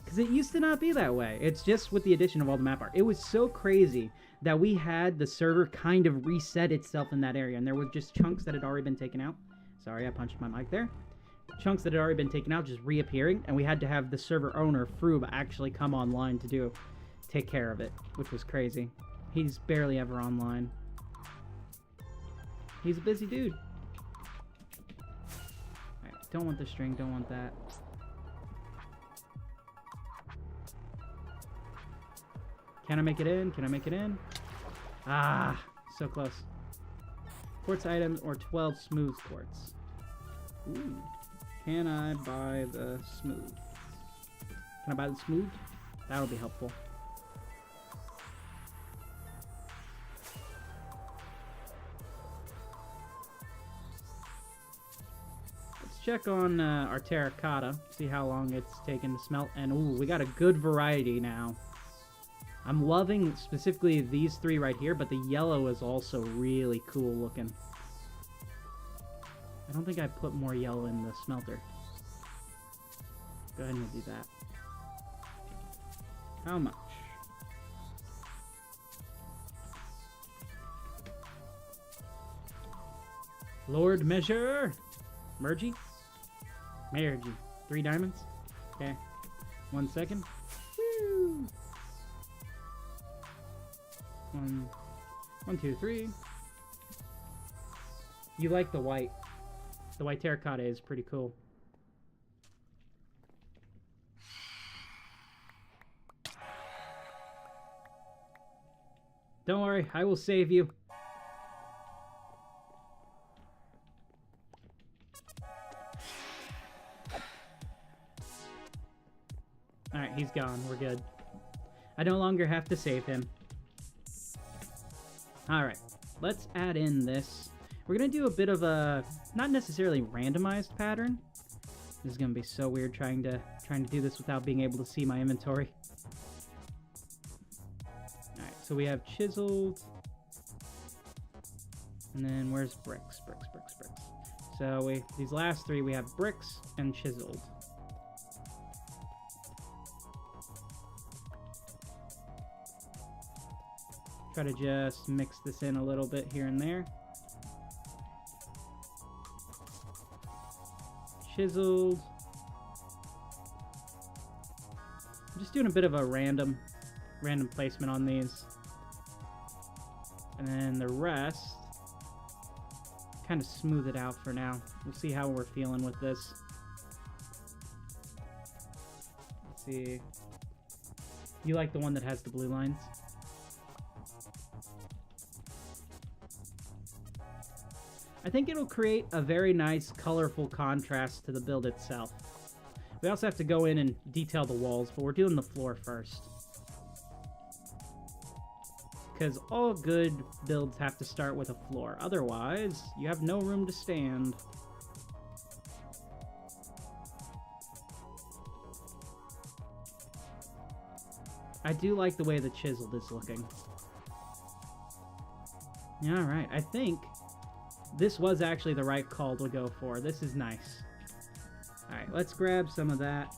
[SPEAKER 1] Because it used to not be that way. It's just with the addition of all the map art. It was so crazy that we had the server kind of reset itself in that area. And there were just chunks that had already been taken out. Sorry, I punched my mic there. Chunks that had already been taken out just reappearing. And we had to have the server owner, Froob, actually come online to take care of it. Which was crazy. He's barely ever online. He's a busy dude. Alright, don't want the string, don't want that. Can I make it in? Can I make it in? Ah, so close. Quartz items or 12 smooth quartz. Ooh. Can I buy the smooth? Can I buy the smooth? That'll be helpful. Check on our terracotta, see how long it's taken to smelt, and ooh, we got a good variety now. I'm loving specifically these three right here, but the yellow is also really cool looking. I don't think I put more yellow in the smelter. Go ahead and do that. How much? Lord Measure! Mergy? Mergy. 3 diamonds? Okay. 1 second. Woo! 1, 2, 3. You like the white. The white terracotta is pretty cool. Don't worry, I will save you. Alright, he's gone. We're good. I no longer have to save him. Alright, let's add in this. We're going to do a bit of a, not necessarily randomized pattern. This is going to be so weird trying to do this without being able to see my inventory. Alright, so we have chiseled. And then where's bricks? Bricks. So these last 3 we have bricks and chiseled. Try to just mix this in a little bit here and there. Chiseled. I'm just doing a bit of a random placement on these. And then the rest, kind of smooth it out for now. We'll see how we're feeling with this. Let's see. You like the one that has the blue lines? I think it'll create a very nice, colorful contrast to the build itself. We also have to go in and detail the walls, but we're doing the floor first. Because all good builds have to start with a floor. Otherwise, you have no room to stand. I do like the way the chiseled is looking. Alright, I think this was actually the right call to go for. This is nice. Alright, let's grab some of that.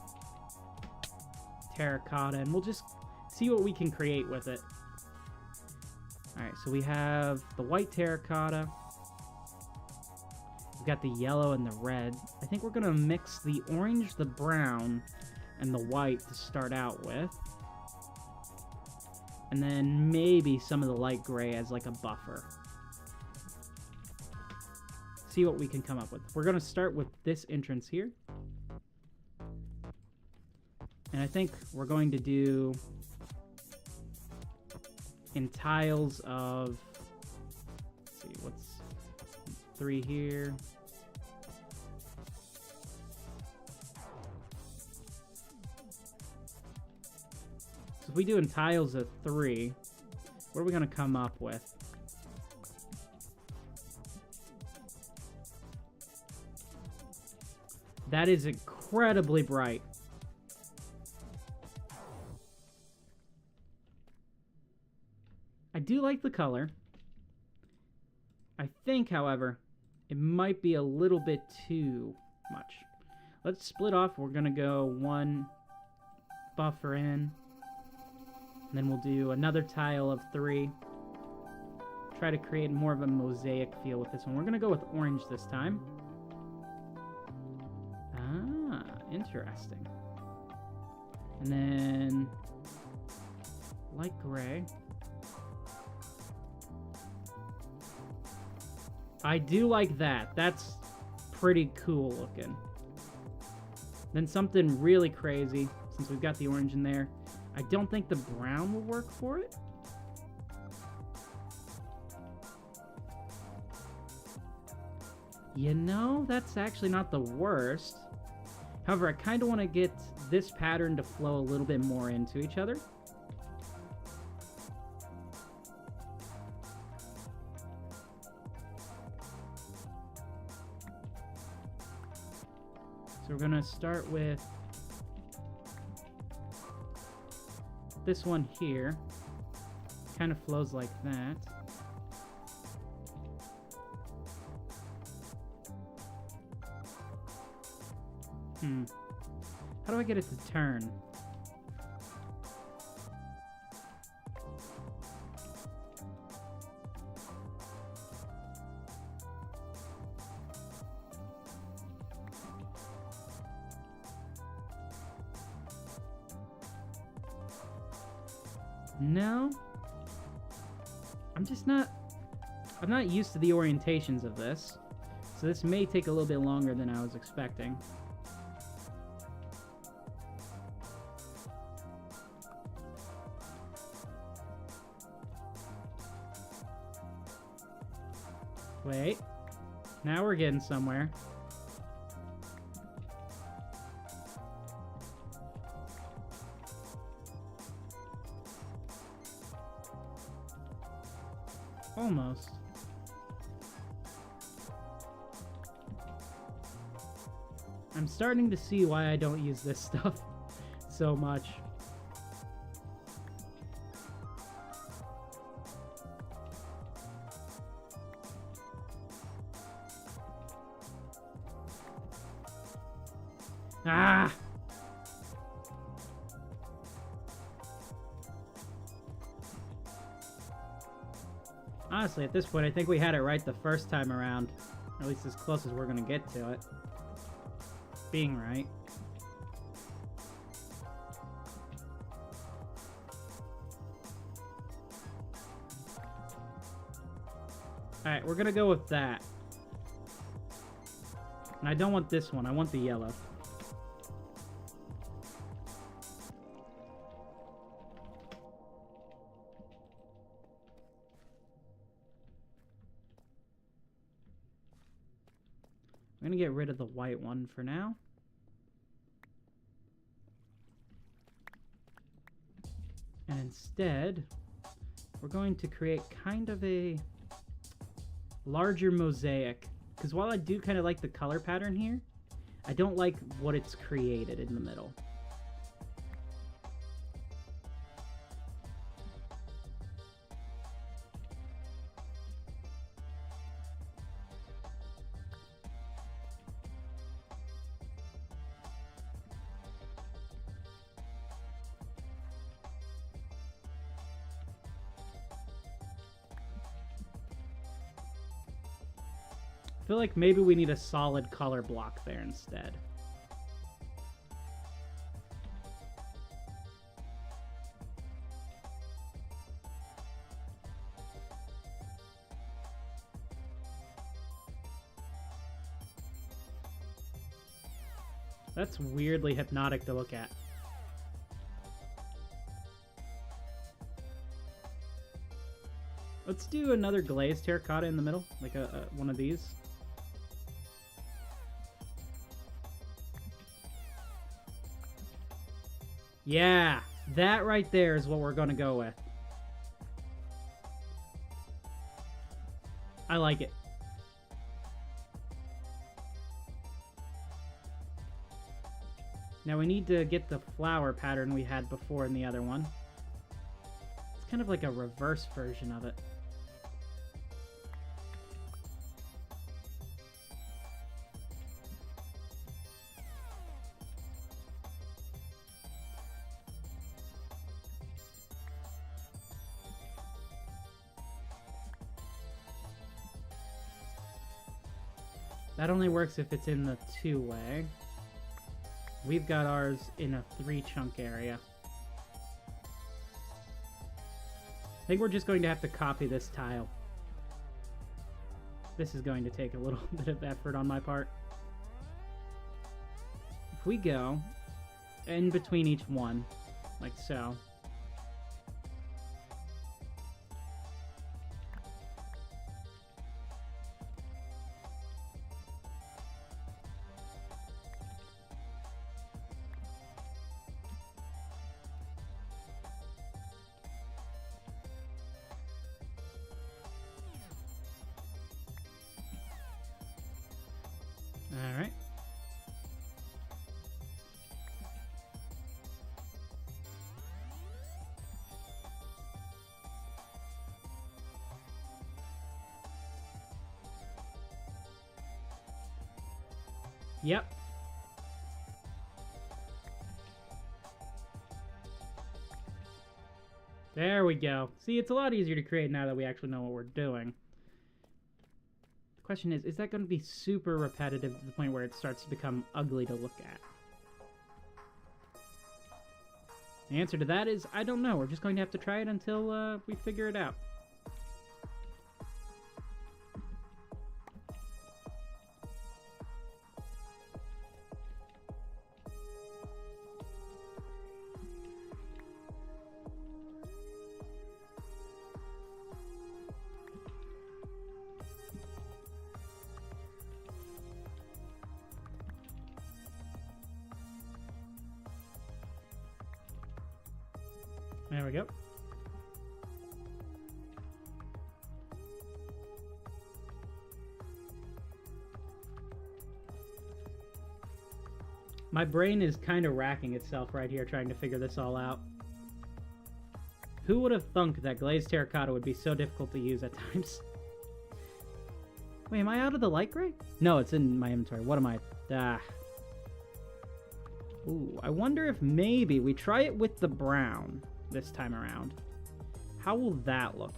[SPEAKER 1] terracotta, and we'll just see what we can create with it. Alright, so we have the white terracotta. We've got the yellow and the red. I think we're going to mix the orange, the brown, and the white to start out with. And then maybe some of the light gray as like a buffer. See what we can come up with. We're going to start with this entrance here. And I think we're going to do in tiles of, let's see, what's 3 here. So if we do in tiles of 3, what are we going to come up with? That is incredibly bright. I do like the color. I think, however, it might be a little bit too much. Let's split off. We're going to go 1 buffer in. And then we'll do another tile of 3. Try to create more of a mosaic feel with this one. We're going to go with orange this time. Ah, interesting. And then light gray. I do like that. That's pretty cool looking. Then something really crazy, since we've got the orange in there. I don't think the brown will work for it. You know, that's actually not the worst. However, I kind of want to get this pattern to flow a little bit more into each other. So we're going to start with this one here. Kind of flows like that. How do I get it to turn? No. I'm not used to the orientations of this. So this may take a little bit longer than I was expecting. Wait. Now we're getting somewhere. Almost. I'm starting to see why I don't use this stuff so much. Ah! Honestly, at this point, I think we had it right the first time around. At least as close as we're going to get to it. Being right. Alright, we're going to go with that. And I don't want this one. I want the yellow. I'm going to get rid of the white one for now. And instead, we're going to create kind of a larger mosaic. Because while I do kind of like the color pattern here, I don't like what it's created in the middle. feel like maybe we need a solid color block there instead. That's weirdly hypnotic to look at. Let's do another glazed terracotta in the middle, like one of these. Yeah, that right there is what we're going to go with. I like it. Now we need to get the flower pattern we had before in the other one. It's kind of like a reverse version of it. That only works if it's in the two-way. We've got ours in a three-chunk area. I think we're just going to have to copy this tile. This is going to take a little bit of effort on my part. If we go in between each one, like so. All right. Yep. There we go. See, it's a lot easier to create now that we actually know what we're doing. The question is that going to be super repetitive to the point where it starts to become ugly to look at? The answer to that is, I don't know. We're just going to have to try it until we figure it out. There we go. My brain is kind of racking itself right here trying to figure this all out. Who would have thunk that glazed terracotta would be so difficult to use at times? Wait, am I out of the light gray? No, it's in my inventory. What am I? Ooh, I wonder if maybe we try it with the brown this time around. How will that look?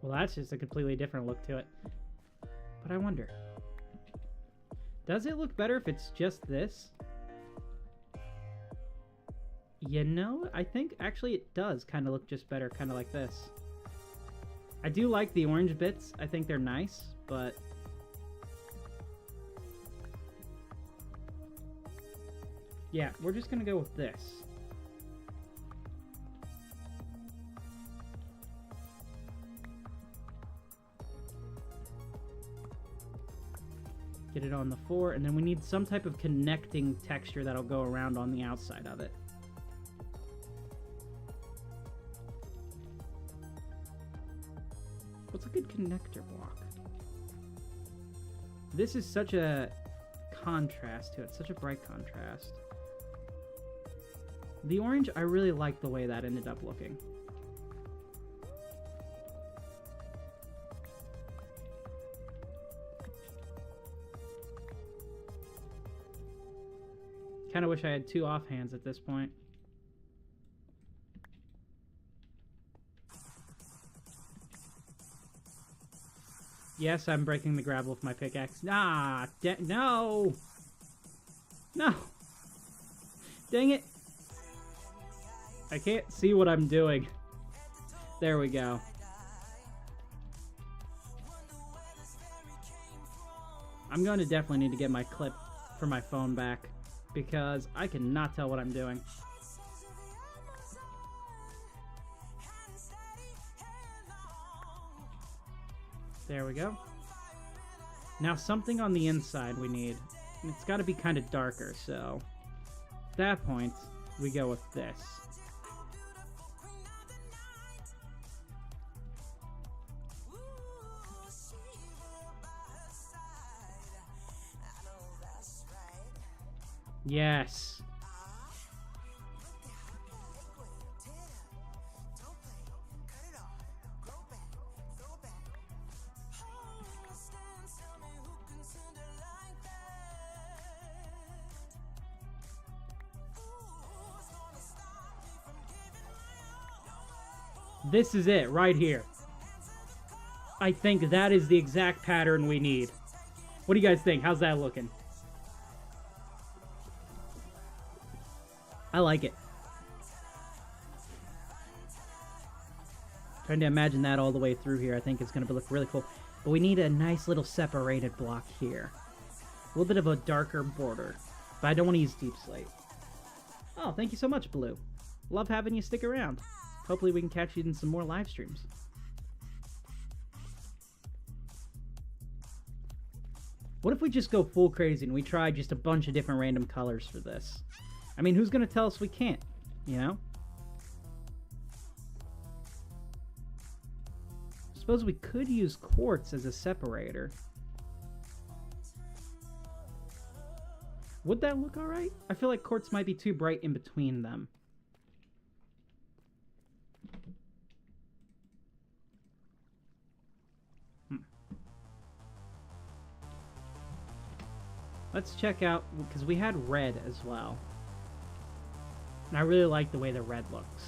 [SPEAKER 1] Well, that's just a completely different look to it. But I wonder, does it look better if it's just this? You know, I think actually it does kind of look just better, kind of like this. I do like the orange bits. I think they're nice, but yeah, we're just gonna go with this. Get it on the 4, and then we need some type of connecting texture that'll go around on the outside of it. What's a good connector block? This is such a contrast to it, such a bright contrast. The orange, I really like the way that ended up looking. Kind of wish I had 2 offhands at this point. Yes, I'm breaking the gravel with my pickaxe. Nah, no! No! Dang it! I can't see what I'm doing. There we go. I'm going to definitely need to get my clip for my phone back, because I cannot tell what I'm doing. There we go. Now something on the inside we need. And it's got to be kind of darker, so at that point, we go with this. Yes. This is it, right here. I think that is the exact pattern we need. What do you guys think? How's that looking? I like it. Trying to imagine that all the way through here. I think it's going to look really cool. But we need a nice little separated block here. A little bit of a darker border. But I don't want to use deep slate. Oh, thank you so much, Blue. Love having you stick around. Hopefully we can catch you in some more live streams. What if we just go full crazy and we try just a bunch of different random colors for this? I mean, who's going to tell us we can't, you know? I suppose we could use quartz as a separator. Would that look alright? I feel like quartz might be too bright in between them. Let's check out, because we had red as well. And I really like the way the red looks.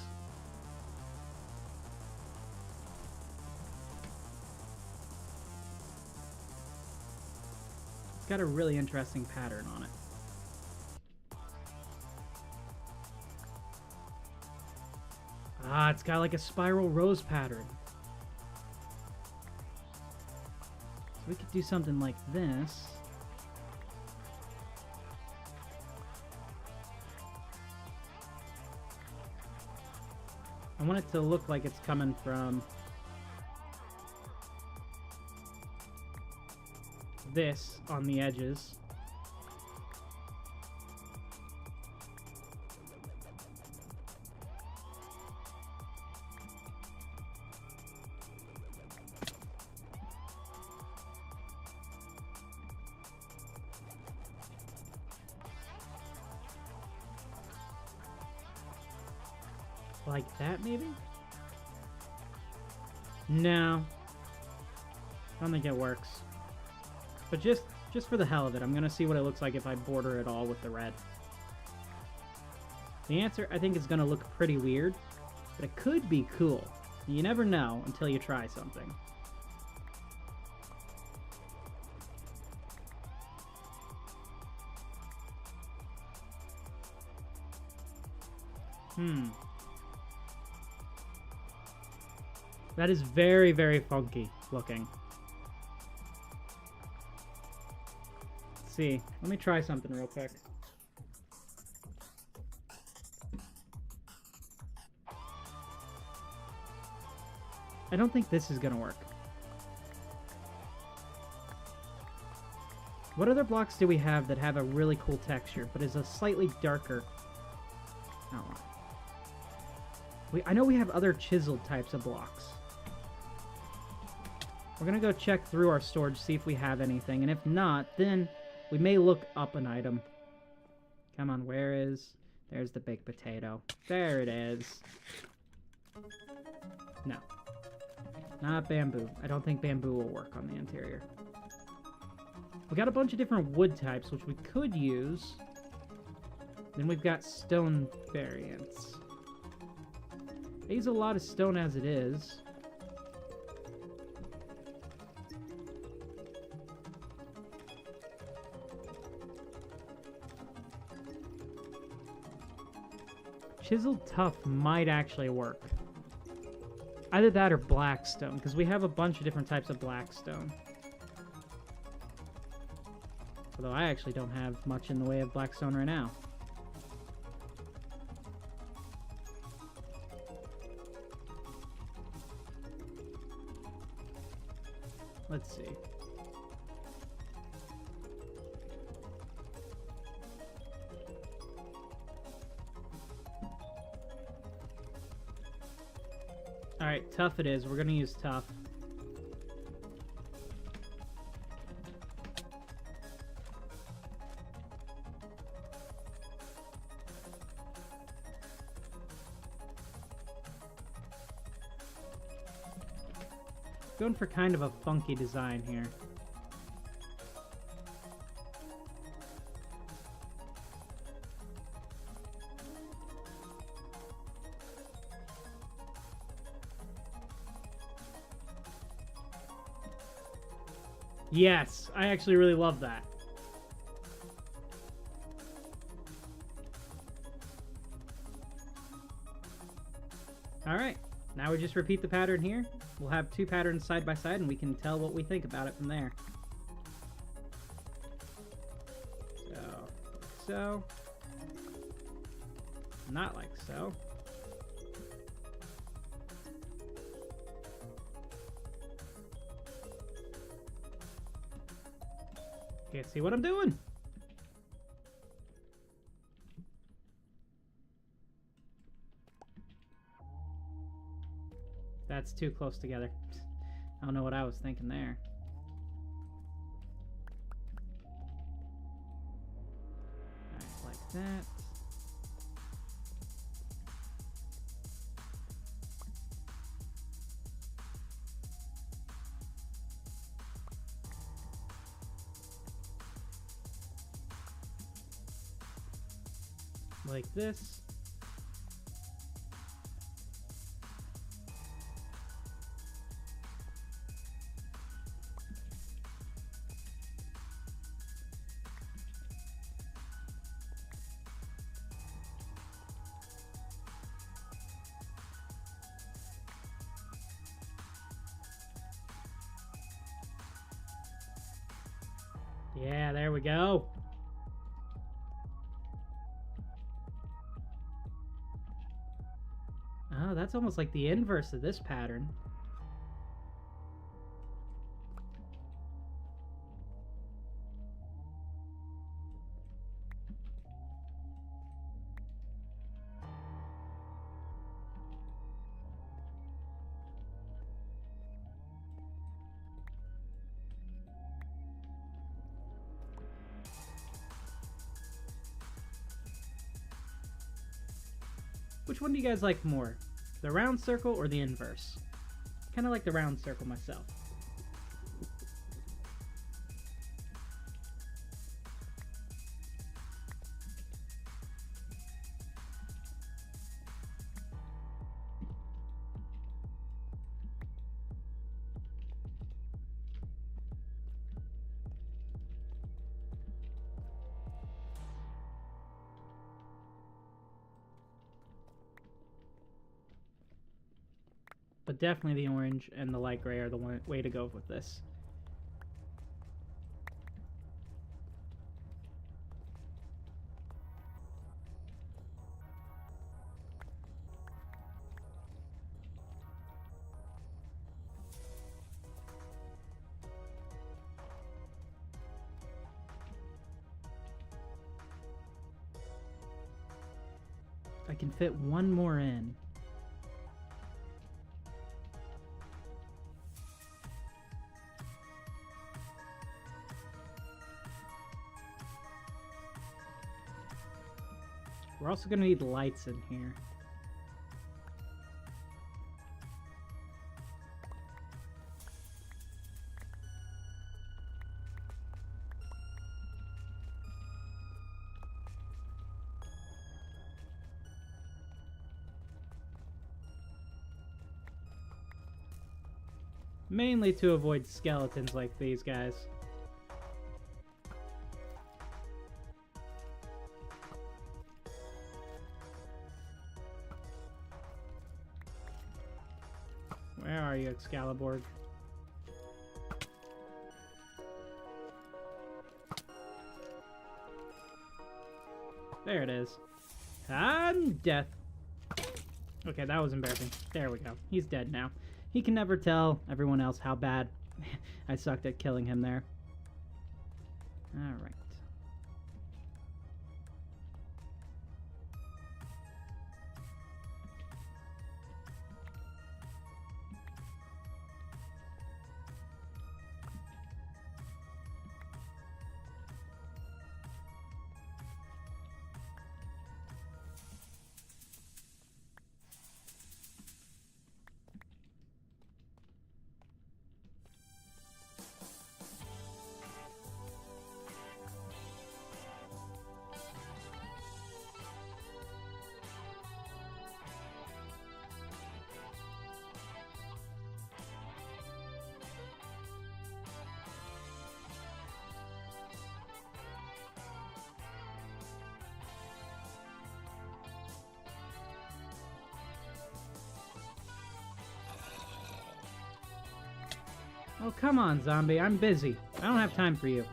[SPEAKER 1] It's got a really interesting pattern on it. Ah, it's got like a spiral rose pattern. So we could do something like this. I want it to look like it's coming from this on the edges. Like that, maybe? No. I don't think it works. But just for the hell of it, I'm going to see what it looks like if I border it all with the red. The answer, I think, is going to look pretty weird, but it could be cool. You never know until you try something. That is very, very funky looking. Let's see. Let me try something real quick. I don't think this is gonna work. What other blocks do we have that have a really cool texture, but is a slightly darker outline? I know we have other chiseled types of blocks. We're gonna go check through our storage, see if we have anything, and if not, then we may look up an item. Come on, where is... There's the baked potato. There it is. No. Not bamboo. I don't think bamboo will work on the interior. We got a bunch of different wood types, which we could use. Then we've got stone variants. I use a lot of stone as it is. Chiseled tough might actually work. Either that or black stone, because we have a bunch of different types of black stone. Although I actually don't have much in the way of black stone right now. Let's see. Alright, tough it is. We're gonna use tough. Going for kind of a funky design here. Yes, I actually really love that. Alright, now we just repeat the pattern here. We'll have two patterns side by side and we can tell what we think about it from there. So. Not like so. Can't see what I'm doing. That's too close together. I don't know what I was thinking there. Alright, like that. Like this. Yeah, there we go. Oh, that's almost like the inverse of this pattern. Which one do you guys like more? The round circle or the inverse? Kind of like the round circle myself. But definitely the orange and the light gray are the way to go with this. can fit one more in. We're also going to need lights in here. Mainly to avoid skeletons like these guys. Where are you, Excalibur? There it is. And death. Okay, that was embarrassing. There we go. He's dead now. He can never tell everyone else how bad I sucked at killing him there. Alright. Oh, come on, zombie. I'm busy. I don't have time for you.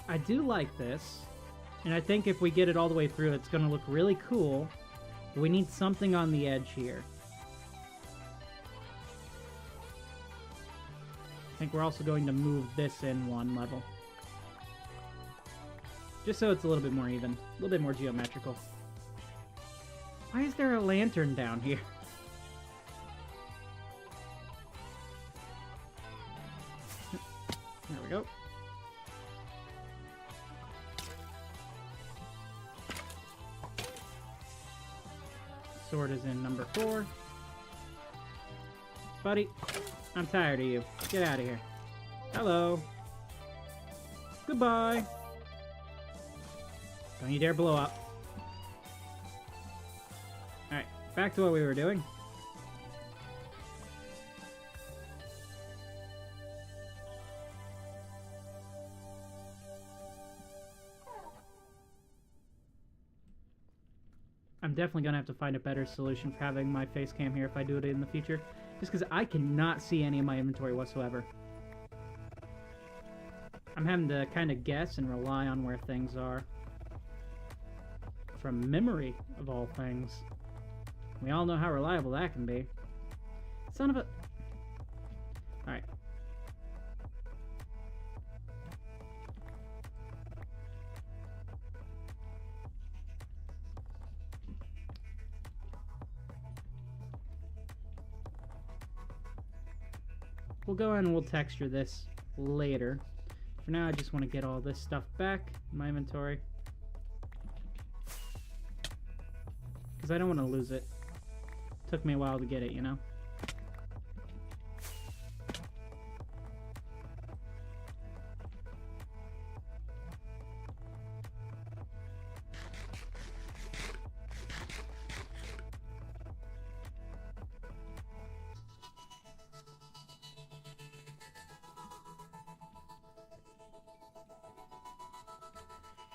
[SPEAKER 1] I do like this, and I think if we get it all the way through, it's going to look really cool. But we need something on the edge here. I think we're also going to move this in one level. Just so it's a little bit more even, a little bit more geometrical. Why is there a lantern down here? There we go. Sword is in number 4. Buddy, I'm tired of you. Get out of here. Hello. Goodbye. Don't you dare blow up. Alright, back to what we were doing. I'm definitely going to have to find a better solution for having my face cam here if I do it in the future. Just because I cannot see any of my inventory whatsoever. I'm having to kind of guess and rely on where things are. From memory, of all things. We all know how reliable that can be. Son of a... Alright. We'll go ahead and we'll texture this later. For now, I just want to get all this stuff back in my inventory. Because I don't want to lose it. Took me a while to get it, you know?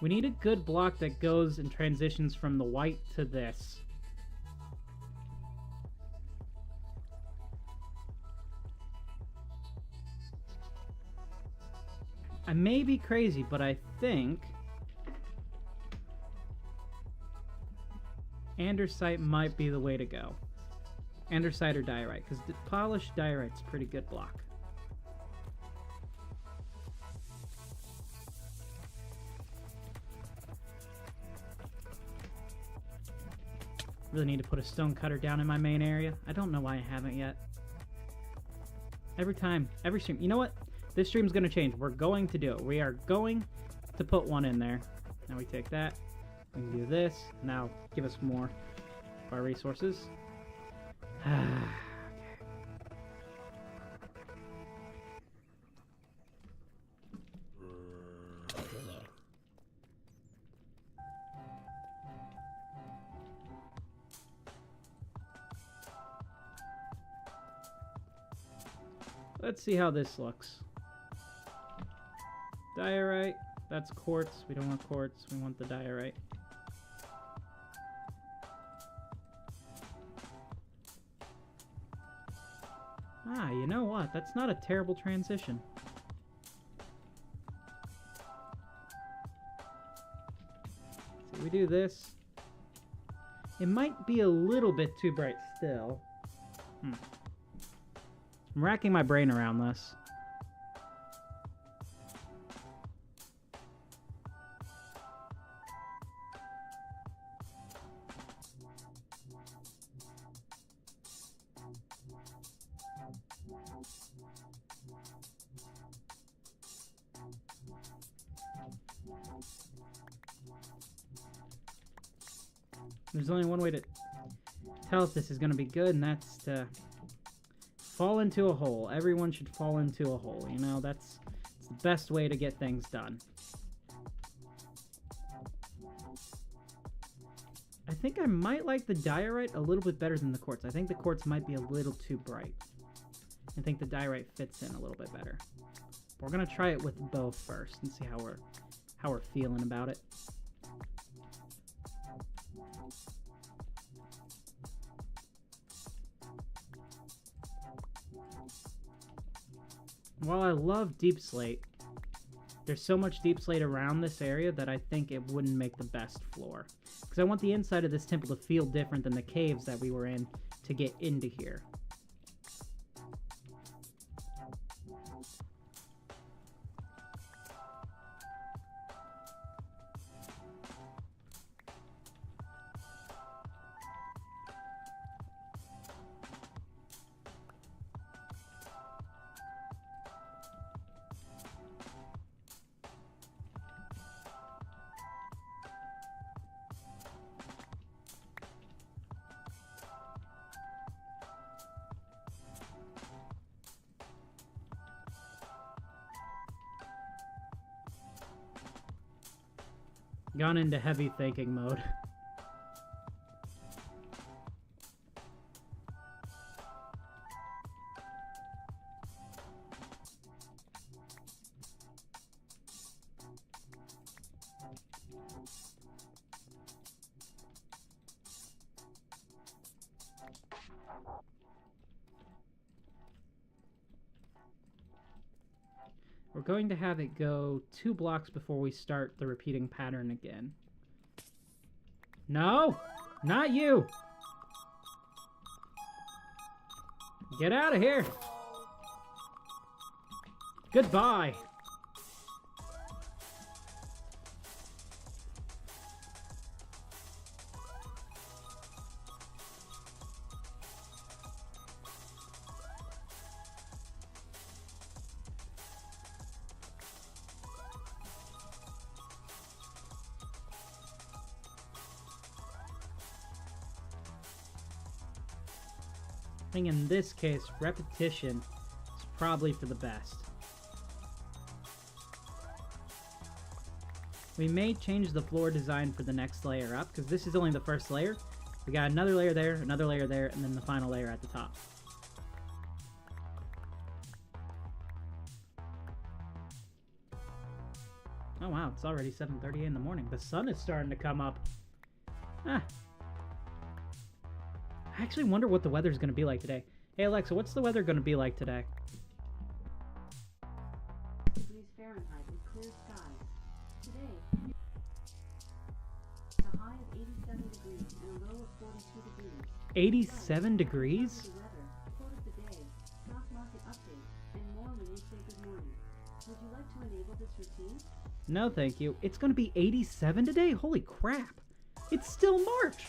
[SPEAKER 1] We need a good block that goes and transitions from the white to this. I may be crazy, but I think andesite might be the way to go. Andesite or diorite, because polished diorite's a pretty good block. Really need to put a stone cutter down in my main area. I don't know why I haven't yet. Every stream. You know what? This stream's going to change. We're going to do it. We are going to put one in there. Now we take that. We can do this. Now give us more of our resources. Let's see how this looks. Diorite, that's quartz. We don't want quartz, we want the diorite. Ah, you know what? That's not a terrible transition. So we do this. It might be a little bit too bright still. I'm racking my brain around this. There's only one way to tell if this is going to be good, and that's to fall into a hole. Everyone should fall into a hole, you know? That's the best way to get things done. I think I might like the diorite a little bit better than the quartz. I think the quartz might be a little too bright. I think the diorite fits in a little bit better. We're going to try it with both first and see how we're feeling about it. While I love deep slate, there's so much deep slate around this area that I think it wouldn't make the best floor. Because I want the inside of this temple to feel different than the caves that we were in to get into here. Gone into heavy thinking mode. We're going to have it go 2 blocks before we start the repeating pattern again. No! Not you! Get out of here! Goodbye! I think in this case, repetition is probably for the best. We may change the floor design for the next layer up, because this is only the first layer. We got another layer there, and then the final layer at the top. Oh wow, it's already 7:30 in the morning. The sun is starting to come up. Ah. I actually wonder what the weather's going to be like today. Hey Alexa, what's the weather going to be like today?
[SPEAKER 2] Fahrenheit.
[SPEAKER 1] 87 degrees? No, thank you. It's going to be 87 today? Holy crap. It's still March.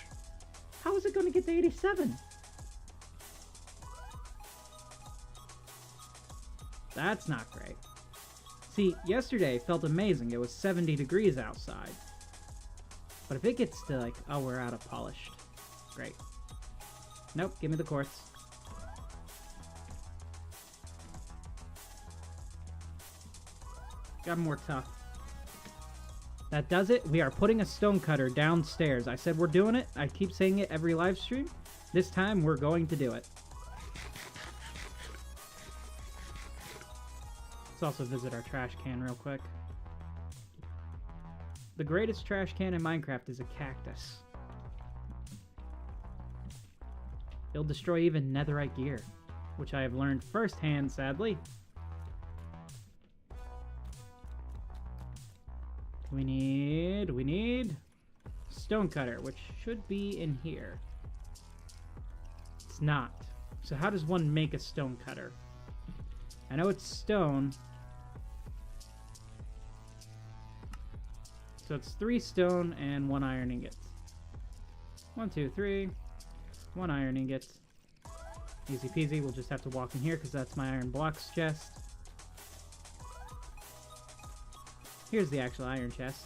[SPEAKER 1] How is it going to get to 87? That's not great. See, yesterday felt amazing. It was 70 degrees outside. But if it gets to like, oh, we're out of polished. Great. Nope, give me the quartz. Got more tough. That does it. We are putting a stone cutter downstairs. I said we're doing it. I keep saying it every live stream. This time we're going to do it. Let's also visit our trash can real quick. The greatest trash can in Minecraft is a cactus. It'll destroy even netherite gear, which I have learned firsthand, sadly. We need stone cutter, which should be in here. It's not. So how does one make a stone cutter? I know it's stone. So it's 3 stone and 1 iron ingot. 1, 2, 3. 1 iron ingot. Easy peasy. We'll just have to walk in here because that's my iron blocks chest. Here's the actual iron chest.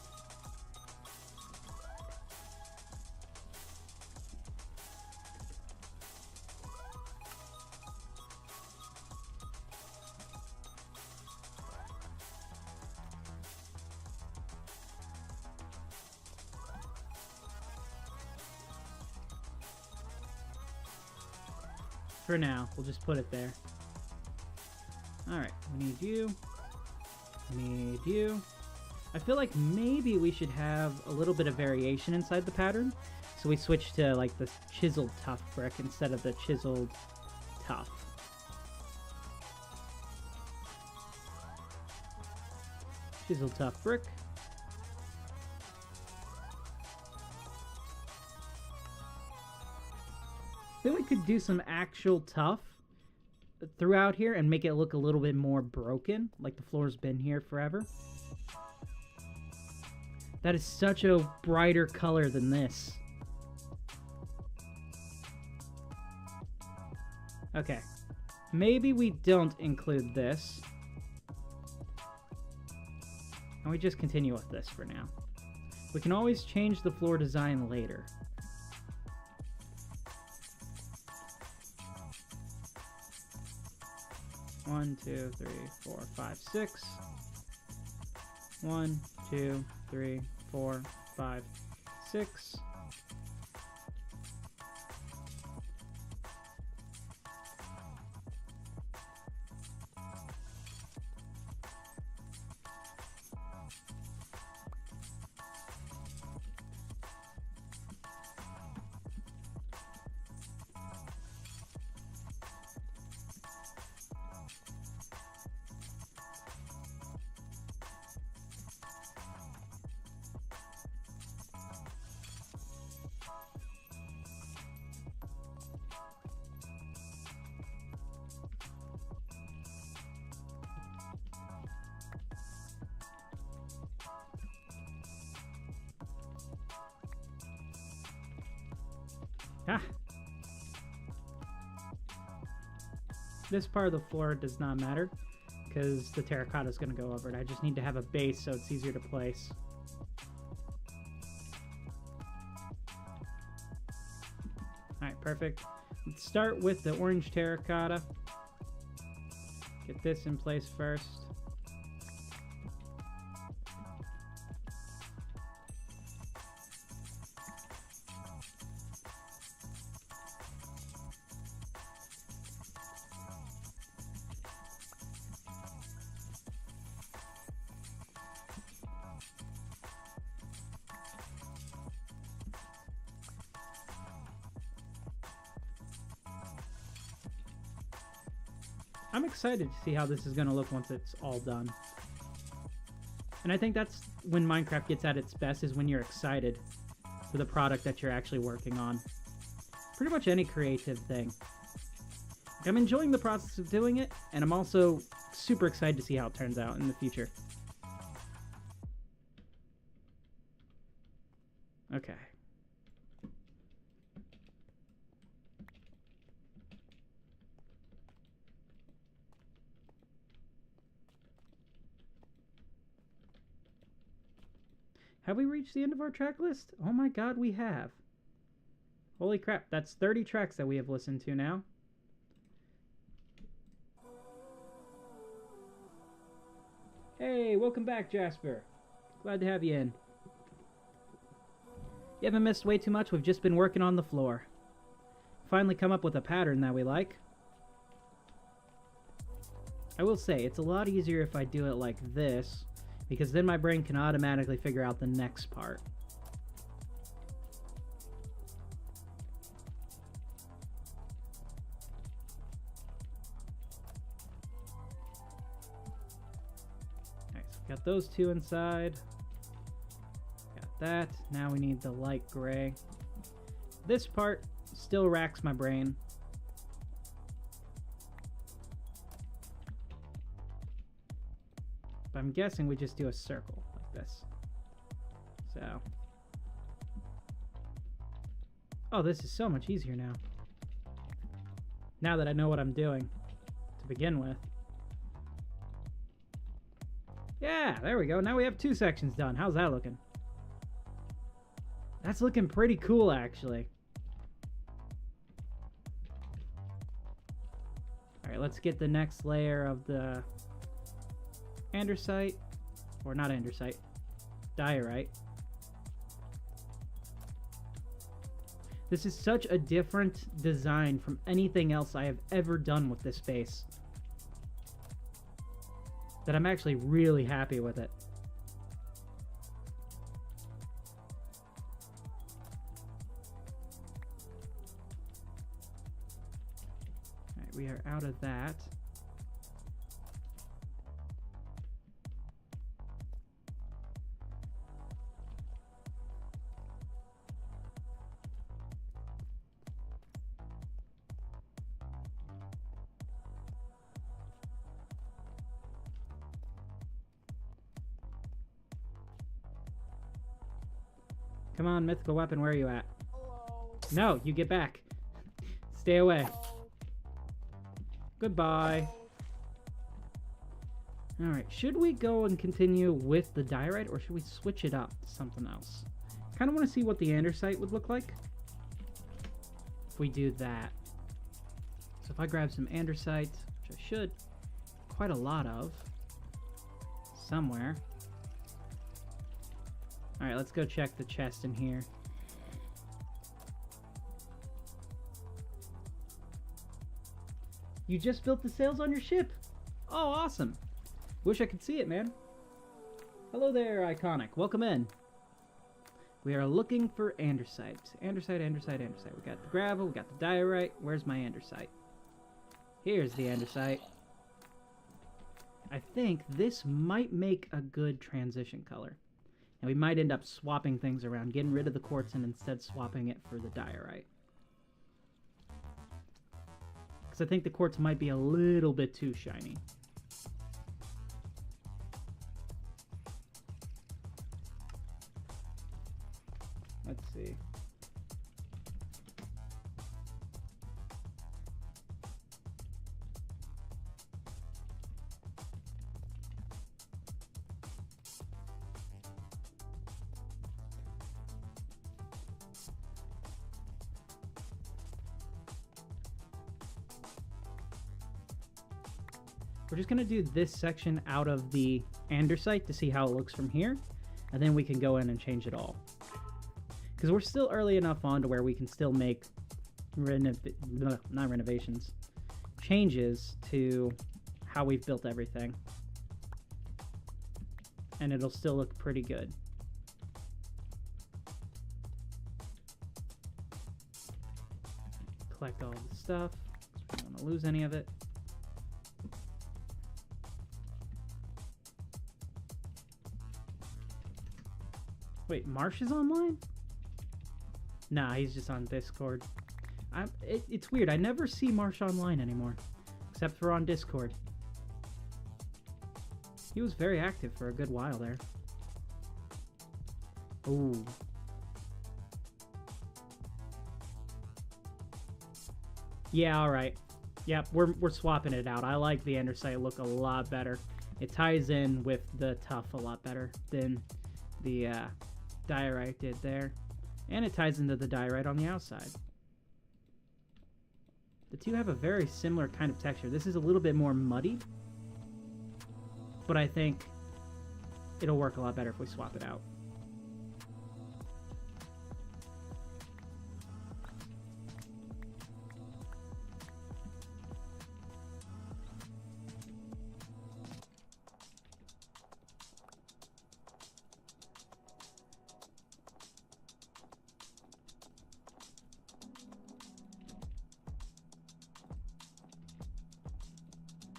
[SPEAKER 1] For now, we'll just put it there. Alright, we need you. We need you. I feel like maybe we should have a little bit of variation inside the pattern. So we switch to like the chiseled tough brick instead of the chiseled tough. Chiseled tough brick. I feel we could do some actual tough throughout here and make it look a little bit more broken, like the floor's been here forever. That is such a brighter color than this. Okay. Maybe we don't include this. And we just continue with this for now. We can always change the floor design later. One, 2, 3, 4, 5, 6. 1, 2, 3, 4, 5, 6. Ah. This part of the floor does not matter because the terracotta is going to go over it. I just need to have a base so it's easier to place. Alright, perfect. Let's start with the orange terracotta. Get this in place first. I'm excited to see how this is going to look once it's all done. And I think that's when Minecraft gets at its best, is when you're excited for the product that you're actually working on. pretty much any creative thing. I'm enjoying the process of doing it, and I'm also super excited to see how it turns out in the future. Okay. Have we reached the end of our track list? Oh my god, we have. Holy crap, that's 30 tracks that we have listened to now. Hey, welcome back, Jasper. Glad to have you in. You haven't missed way too much, we've just been working on the floor. Finally come up with a pattern that we like. I will say, it's a lot easier if I do it like this, because then my brain can automatically figure out the next part. Alright, so we got those two inside. Got that. Now we need the light gray. This part still racks my brain. I'm guessing we just do a circle like this. So. Oh, this is so much easier now. Now that I know what I'm doing to begin with. Yeah, there we go. Now we have 2 sections done. How's that looking? That's looking pretty cool, actually. Alright, let's get the next layer of the andesite, or not andesite, diorite. This is such a different design from anything else I have ever done with this base that I'm actually really happy with it. Alright, we are out of that. Come on, mythical weapon, where are you at?
[SPEAKER 2] Hello.
[SPEAKER 1] No, you get back. Stay away.
[SPEAKER 2] Hello.
[SPEAKER 1] Goodbye. Alright, should we go and continue with the diorite, or should we switch it up to something else? Kind of want to see what the andesite would look like if we do that. So if I grab some andesite, which I should, quite a lot of, somewhere. Alright, let's go check the chest in here. You just built the sails on your ship! Oh, awesome! Wish I could see it, man. Hello there, Iconic. Welcome in. We are looking for andesite. Andesite, andesite, andesite. We got the gravel, we got the diorite. Where's my andesite? Here's the andesite. I think this might make a good transition color. And we might end up swapping things around, getting rid of the quartz and instead swapping it for the diorite. Because I think the quartz might be a little bit too shiny. Let's see. We're just going to do this section out of the andesite to see how it looks from here, and then we can go in and change it all. Because we're still early enough on to where we can still make not renovations, changes to how we've built everything. And it'll still look pretty good. Collect all the stuff, because we don't want to lose any of it. Wait, Marsh is online? Nah, he's just on Discord. It's weird. I never see Marsh online anymore, except for on Discord. He was very active for a good while there. Ooh. Yeah, alright. Yep, we're swapping it out. I like the andesite look a lot better. It ties in with the tuff a lot better than the diorite did there. And it ties into the diorite on the outside. The two have a very similar kind of texture. This is a little bit more muddy, but I think it'll work a lot better if we swap it out.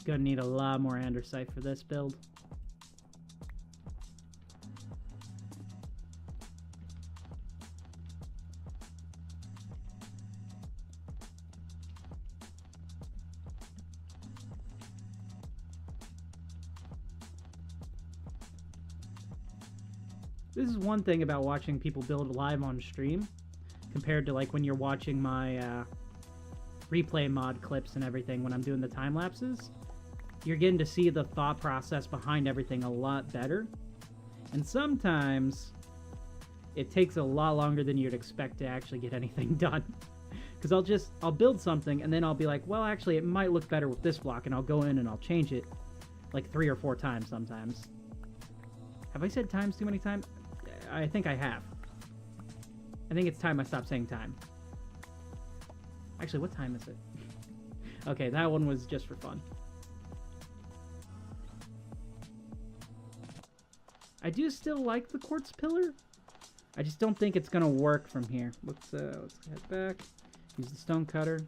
[SPEAKER 1] Gonna need a lot more andesite for this build. This is one thing about watching people build live on stream compared to like when you're watching my replay mod clips and everything when I'm doing the time lapses. You're getting to see the thought process behind everything a lot better. And sometimes it takes a lot longer than you'd expect to actually get anything done. Because I'll build something and then I'll be like, well, actually it might look better with this block, and I'll go in and I'll change it like 3 or 4 times sometimes. Have I said times too many times? I think I have. I think it's time I stop saying time. Actually, what time is it? Okay, that one was just for fun. I do still like the quartz pillar. I just don't think it's gonna work from here. Let's head back. Use the stone cutter.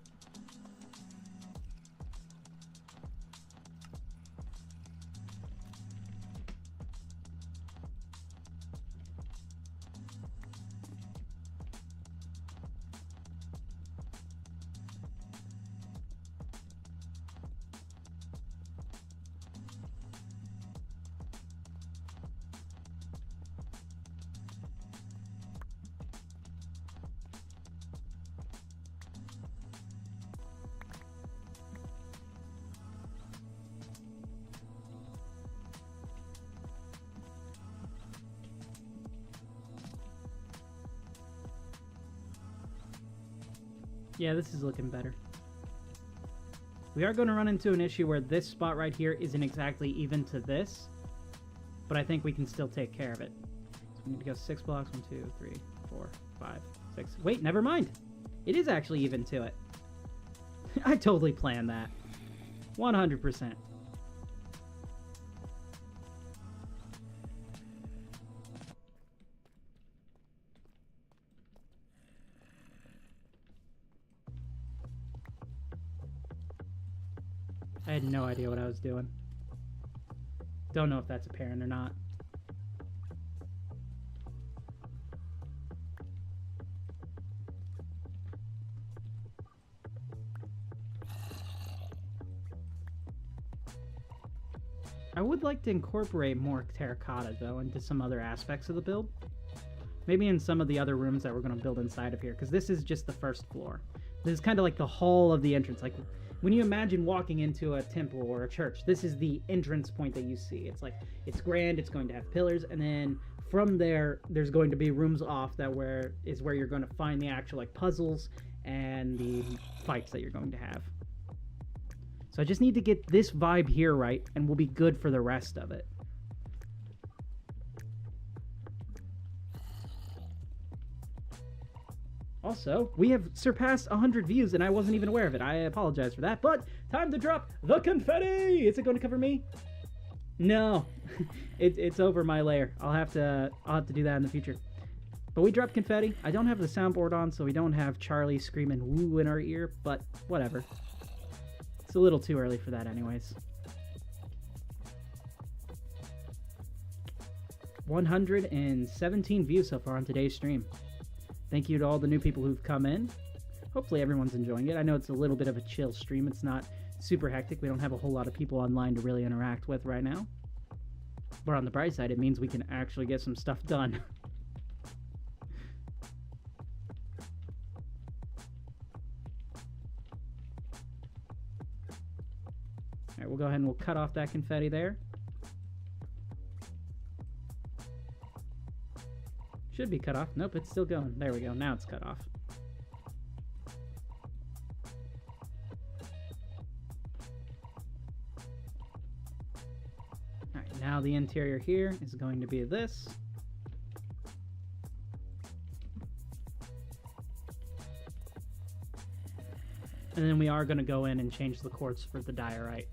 [SPEAKER 1] Yeah, this is looking better. We are going to run into an issue where this spot right here isn't exactly even to this, but I think we can still take care of it. So we need to go 6 blocks. 1, 2, 3, 4, 5, 6. Wait, never mind. It is actually even to it. I totally planned that. 100%. I had no idea what I was doing. Don't know if that's apparent or not. I would like to incorporate more terracotta, though, into some other aspects of the build. Maybe in some of the other rooms that we're going to build inside of here, because this is just the first floor. This is kind of like the hall of the entrance. Like, when you imagine walking into a temple or a church, this is the entrance point that you see. It's like, it's grand, it's going to have pillars, and then from there, there's going to be rooms off that where you're going to find the actual like puzzles and the fights that you're going to have. So I just need to get this vibe here right, and we'll be good for the rest of it. Also, we have surpassed 100 views, and I wasn't even aware of it. I apologize for that, but time to drop the confetti! Is it going to cover me? No, it's over my layer. I'll have to do that in the future. But we dropped confetti. I don't have the soundboard on, so we don't have Charlie screaming woo in our ear, but whatever. It's a little too early for that anyways. 117 views so far on today's stream. Thank you to all the new people who've come in. hopefully everyone's enjoying it. I know it's a little bit of a chill stream. It's not super hectic. We don't have a whole lot of people online to really interact with right now. But on the bright side, it means we can actually get some stuff done. Alright, we'll go ahead and we'll cut off that confetti there. Should be cut off. Nope, it's still going. There we go. Now it's cut off. Alright, now the interior here is going to be this. And then we are going to go in and change the quartz for the diorite.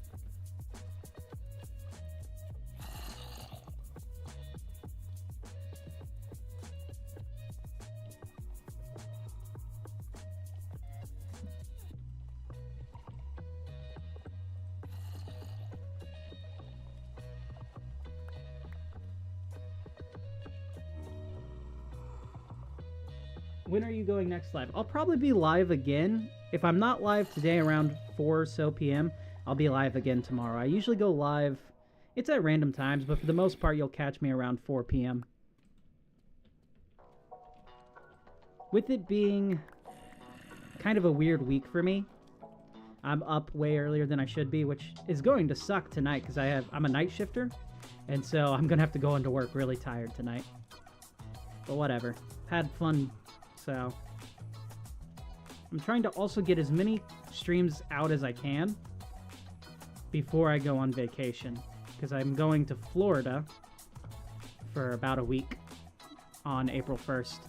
[SPEAKER 1] When are you going next live? I'll probably be live again. If I'm not live today around 4 or so p.m., I'll be live again tomorrow. I usually go live, it's at random times, but for the most part, you'll catch me around 4 p.m. With it being kind of a weird week for me, I'm up way earlier than I should be, which is going to suck tonight because I'm a night shifter, and so I'm going to have to go into work really tired tonight. But whatever. Had fun. So I'm trying to also get as many streams out as I can before I go on vacation, because I'm going to Florida for about a week on April 1st.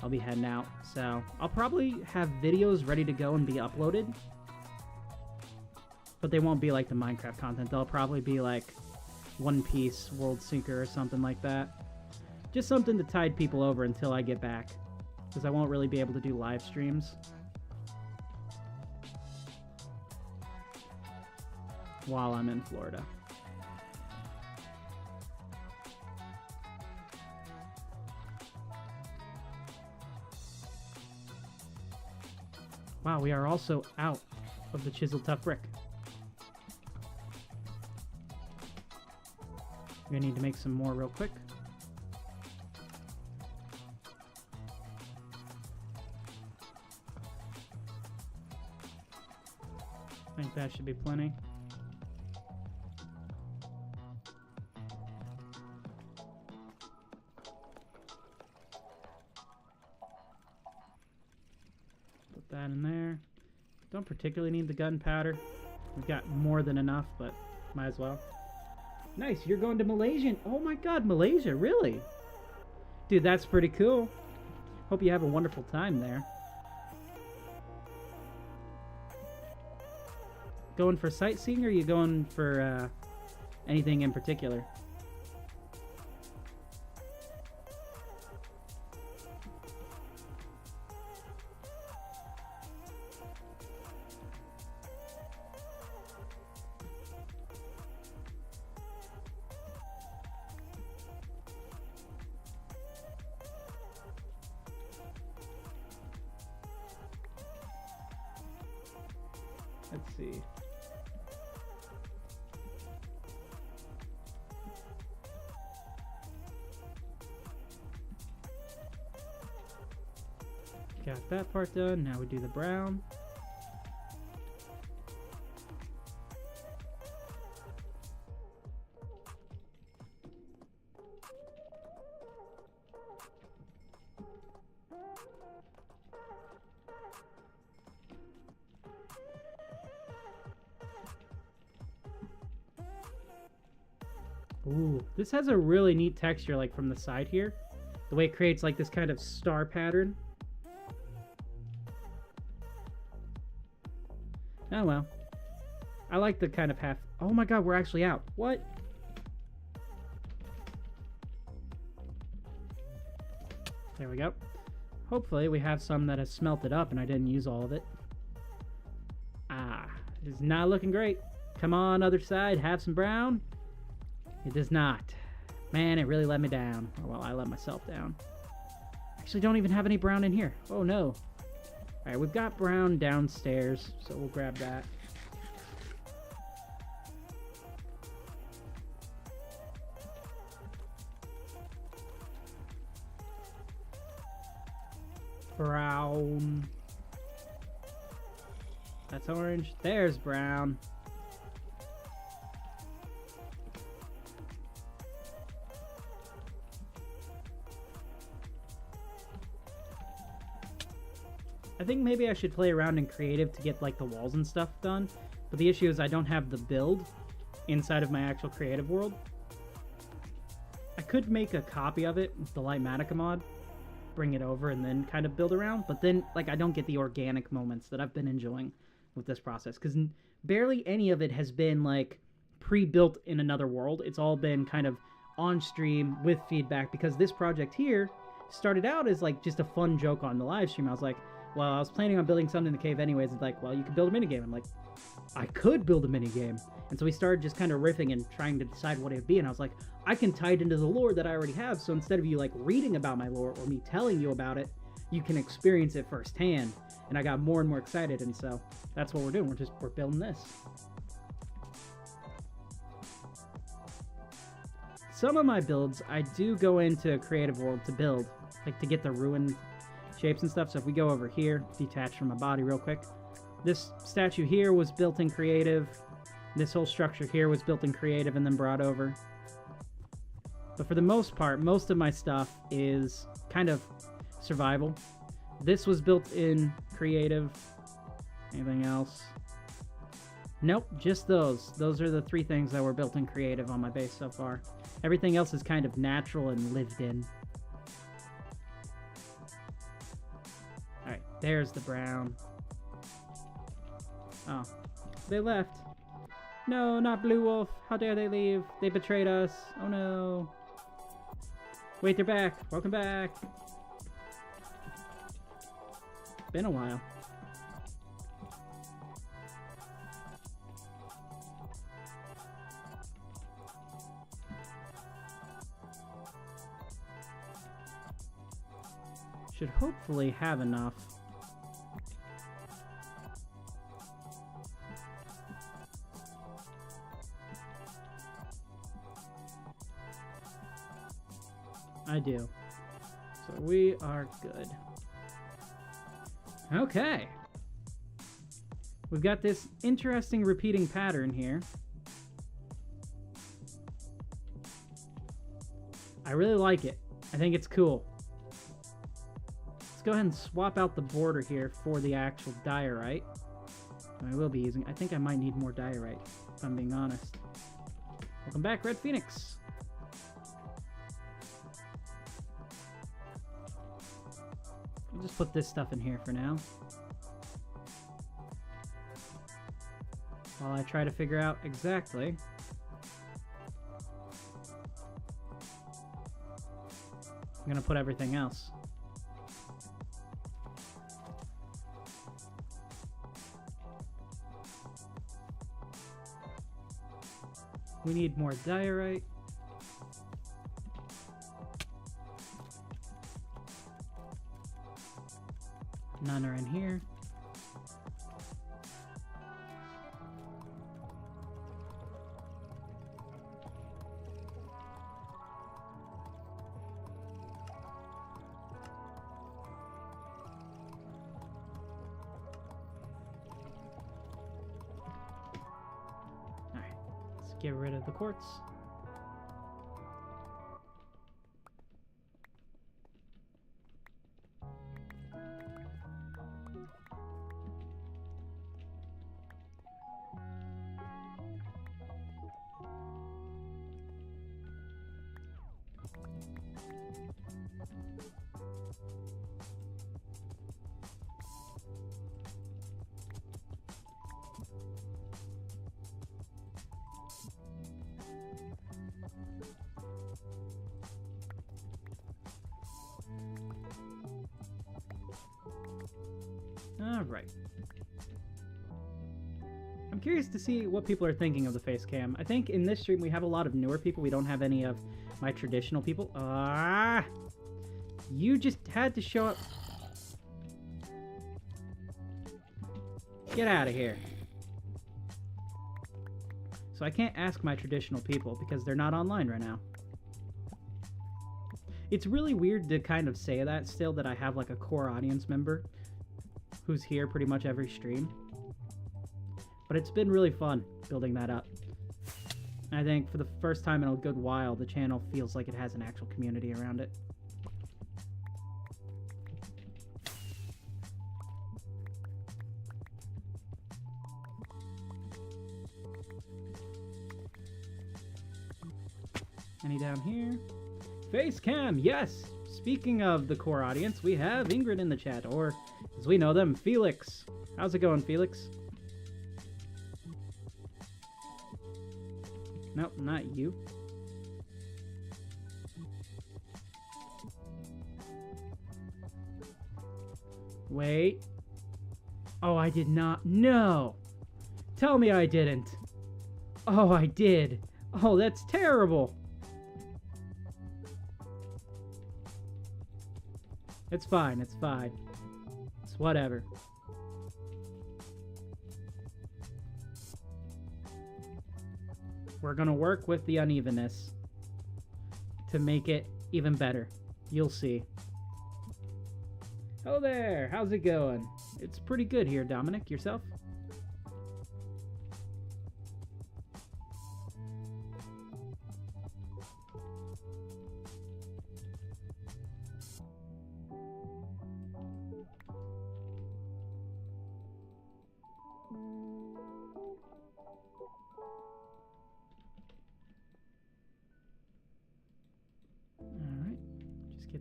[SPEAKER 1] I'll be heading out, so I'll probably have videos ready to go and be uploaded, but they won't be like the Minecraft content. They'll probably be like One Piece, World Sinker, or something like that. Just something to tide people over until I get back, because I won't really be able to do live streams while I'm in Florida. Wow, we are also out of the chiseled tough brick. We're gonna need to make some more real quick. I think that should be plenty. Put that in there. Don't particularly need the gunpowder. We've got more than enough, but might as well. Nice, you're going to Malaysia. Oh my god, Malaysia, really? Dude, that's pretty cool. Hope you have a wonderful time there. Going for sightseeing, or are you going for anything in particular? Let's see. Got that part done. Now we do the brown. Ooh, this has a really neat texture, like from the side here. The way it creates like this kind of star pattern. Oh well. I like the kind of half... Oh my god, we're actually out. What? There we go. Hopefully we have some that has smelted up and I didn't use all of it. Ah, it's not looking great. Come on, other side, have some brown. It does not. Man, it really let me down. Or, well, I let myself down. Actually, don't even have any brown in here. Oh no. Alright, we've got brown downstairs, so we'll grab that. Brown. That's orange. There's brown. I think maybe I should play around in creative to get like the walls and stuff done, but the issue is I don't have the build inside of my actual creative world. I could make a copy of it with the Lightmatica mod, bring it over, and then kind of build around, but then like I don't get the organic moments that I've been enjoying with this process, because barely any of it has been like pre-built in another world. It's all been kind of on stream with feedback, because this project here started out as like just a fun joke on the live stream. I was like, well, I was planning on building something in the cave anyways. It's like, well, you could build a minigame. I'm like, I could build a minigame. And so we started just kind of riffing and trying to decide what it would be. And I was like, I can tie it into the lore that I already have. So instead of you like reading about my lore or me telling you about it, you can experience it firsthand. And I got more and more excited. And so that's what we're doing. We're building this. Some of my builds, I do go into Creative World to build, like to get the ruined shapes and stuff. So if we go over here, detach from my body real quick. This statue here was built in creative. This whole structure here was built in creative and then brought over. But for the most part, most of my stuff is kind of survival. This was built in creative. Anything else? Nope, just those. Those are the 3 things that were built in creative on my base so far. Everything else is kind of natural and lived in. Alright, there's the brown. Oh, they left. No, not Blue Wolf. How dare they leave? They betrayed us. Oh no. Wait, they're back. Welcome back. Been a while. Should hopefully have enough. I do. So we are good. Okay. We've got this interesting repeating pattern here. I really like it. I think it's cool. Let's go ahead and swap out the border here for the actual diorite. I will be using... I think I might need more diorite, if I'm being honest. Welcome back, Red Phoenix. I'll just put this stuff in here for now, while I try to figure out exactly I'm gonna put everything else. We need more diorite. None are in here. Alright, let's get rid of the quartz. Alright. I'm curious to see what people are thinking of the face cam. I think in this stream we have a lot of newer people. We don't have any of my traditional people. You just had to show up. Get out of here. So I can't ask my traditional people because they're not online right now. It's really weird to kind of say that still, that I have like a core audience member who's here pretty much every stream. But it's been really fun building that up. I think for the first time in a good while, the channel feels like it has an actual community around it. Any down here? Face cam, yes! Speaking of the core audience, we have Ingrid in the chat, or as we know them, Felix. How's it going, Felix? Nope, not you. Wait. Oh, I did not. No! Tell me I didn't. Oh, I did. Oh, that's terrible. It's fine, it's fine. It's whatever. We're gonna work with the unevenness to make it even better. You'll see. Hello there, how's it going? It's pretty good here, Dominic. Yourself?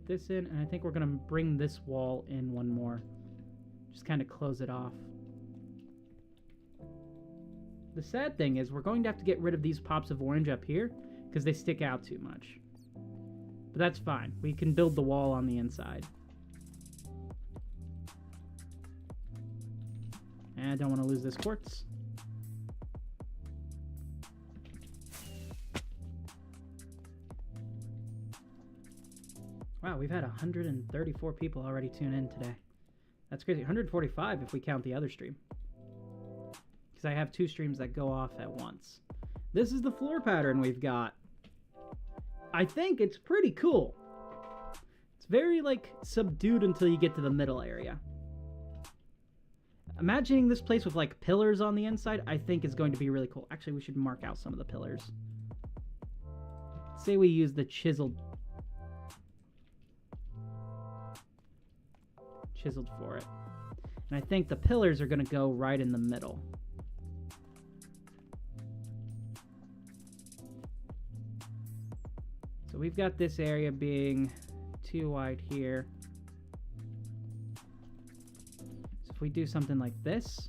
[SPEAKER 1] This in, and I think we're gonna bring this wall in one more. Just kind of close it off. The sad thing is we're going to have to get rid of these pops of orange up here because they stick out too much. But that's fine. We can build the wall on the inside. And I don't want to lose this quartz. Wow, we've had 134 people already tune in today. That's crazy. 145 if we count the other stream. Because I have 2 streams that go off at once. This is the floor pattern we've got. I think it's pretty cool. It's very, like, subdued until you get to the middle area. Imagining this place with, like, pillars on the inside, I think is going to be really cool. Actually, we should mark out some of the pillars. Say we use the chiseled for it. And I think the pillars are going to go right in the middle. So we've got this area being too wide here. So if we do something like this,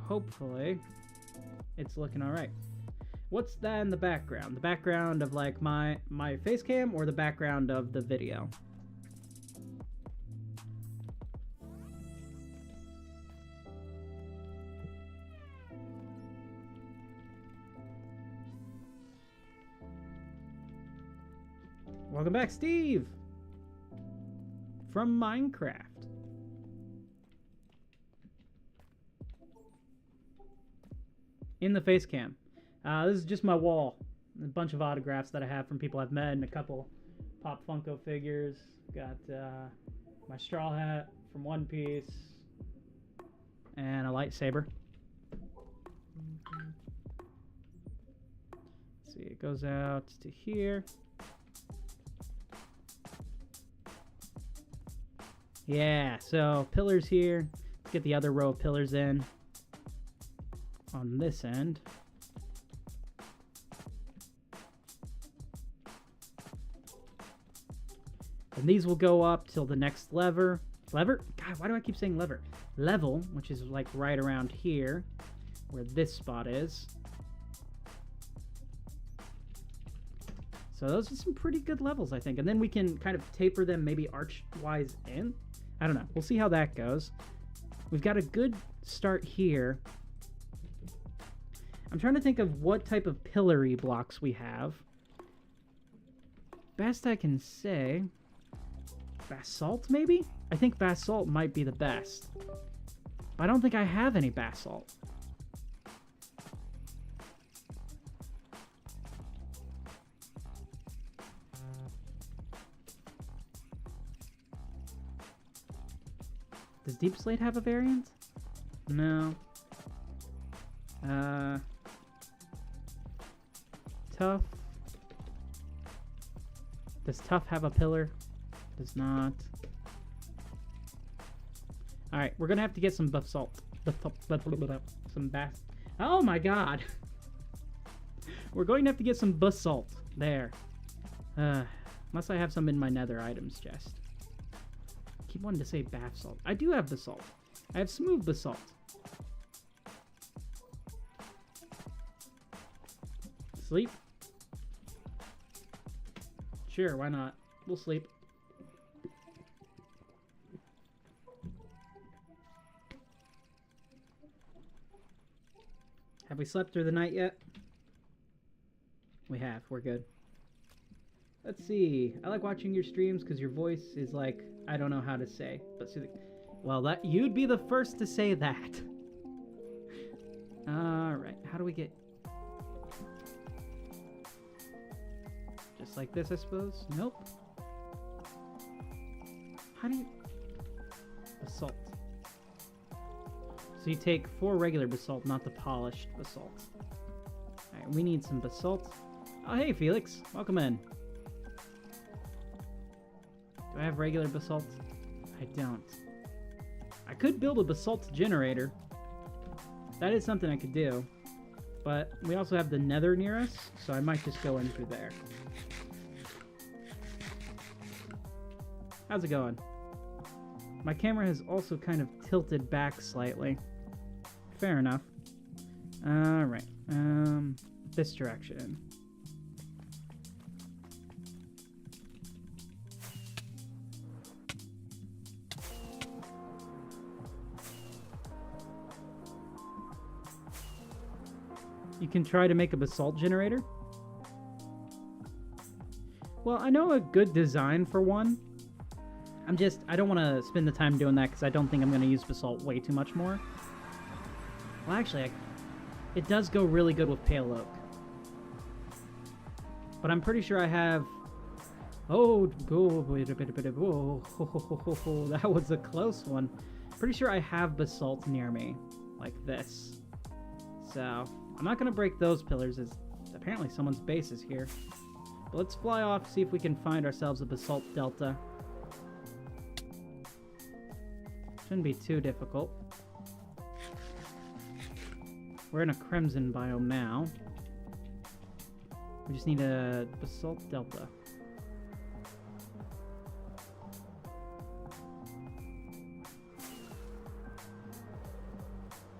[SPEAKER 1] hopefully it's looking all right. What's that in the background? The background of like my face cam or the background of the video? Welcome back, Steve! From Minecraft. In the face cam. This is just my wall. A bunch of autographs that I have from people I've met and a couple Pop Funko figures. Got my straw hat from One Piece and a lightsaber. Let's see, it goes out to here. Yeah, so pillars here. Let's get the other row of pillars in on this end. And these will go up till the next lever. God, why do I keep saying lever? Level, which is like right around here, where this spot is. So those are some pretty good levels, I think. And then we can kind of taper them maybe arch-wise in. I don't know. We'll see how that goes. We've got a good start here. I'm trying to think of what type of pillory blocks we have. Best I can say, Basalt, maybe? I think basalt might be the best. I don't think I have any basalt. Does deep slate have a variant? No. Tough. Does tough have a pillar? Does not. Alright, we're gonna have to get some basalt. Some Oh my god! We're going to have to get some basalt. There. Unless I have some in my nether items chest. I keep wanting to say basalt. I do have basalt. I have smooth basalt. Sleep? Sure, why not? We'll sleep. Have we slept through the night yet? We have. We're good. Let's see. I like watching your streams because your voice is like, I don't know how to say. But well, that you'd be the first to say that. Alright. How do we get... Just like this, I suppose? Nope. How do you... Basalt. So you take 4 regular basalt, not the polished basalt. Alright, we need some basalt. Oh, hey, Felix. Welcome in. Do I have regular basalt? I don't. I could build a basalt generator. That is something I could do. But we also have the nether near us, so I might just go in through there. How's it going? My camera has also kind of tilted back slightly. Fair enough. Alright. This direction. You can try to make a basalt generator. Well, I know a good design for one. I don't want to spend the time doing that because I don't think I'm going to use basalt way too much more. Well, actually, it does go really good with pale oak. But I'm pretty sure I have... Oh, wait a bit. Whoa, that was a close one. Pretty sure I have basalt near me, like this. So, I'm not going to break those pillars as apparently someone's base is here. But let's fly off, see if we can find ourselves a basalt delta. Shouldn't be too difficult. We're in a crimson biome now. We just need a basalt delta.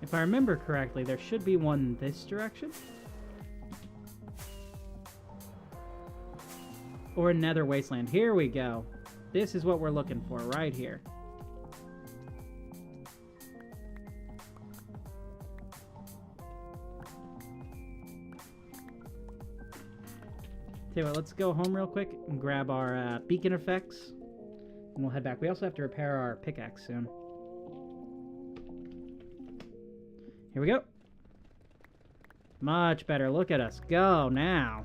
[SPEAKER 1] If I remember correctly, there should be one this direction. Or Nether Wasteland. Here we go. This is what we're looking for right here. Tell you what, let's go home real quick and grab our beacon effects. And we'll head back. We also have to repair our pickaxe soon. Here we go. Much better. Look at us go now.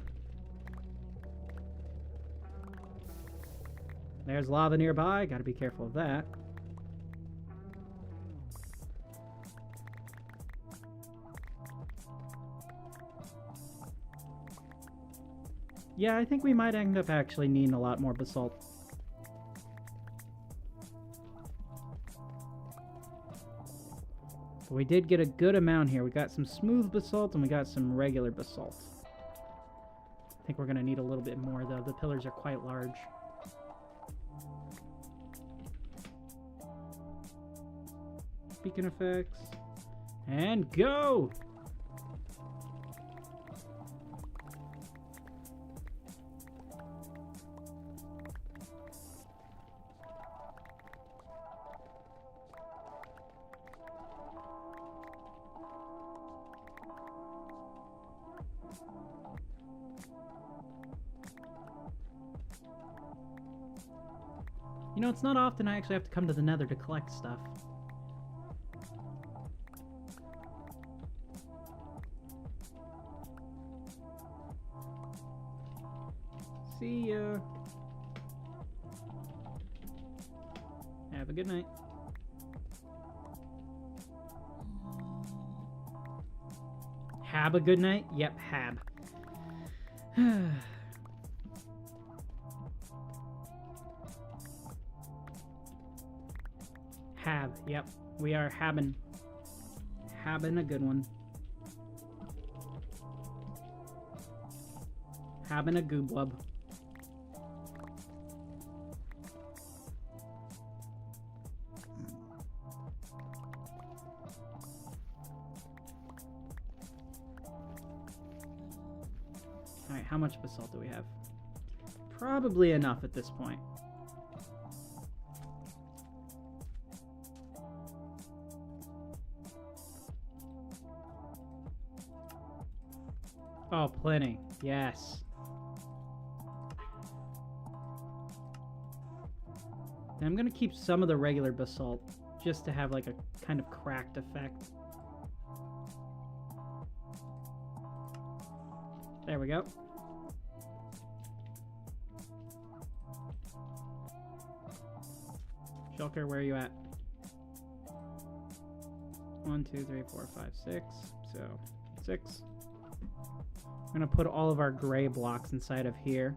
[SPEAKER 1] There's lava nearby. Gotta be careful of that. Yeah, I think we might end up actually needing a lot more basalt. But we did get a good amount here. We got some smooth basalt and we got some regular basalt. I think we're going to need a little bit more though. The pillars are quite large. Beacon effects. And go! You know, it's not often I actually have to come to the Nether to collect stuff. See ya. Have a good night. Have a good night? Yep, have. Have, yep. We are having a good one. Having a gooblub. Alright, how much basalt do we have? Probably enough at this point. Oh, plenty. Yes. And I'm going to keep some of the regular basalt just to have like a kind of cracked effect. There we go. Shulker, where are you at? 1, 2, 3, 4, 5, 6. So, 6. I'm going to put all of our gray blocks inside of here.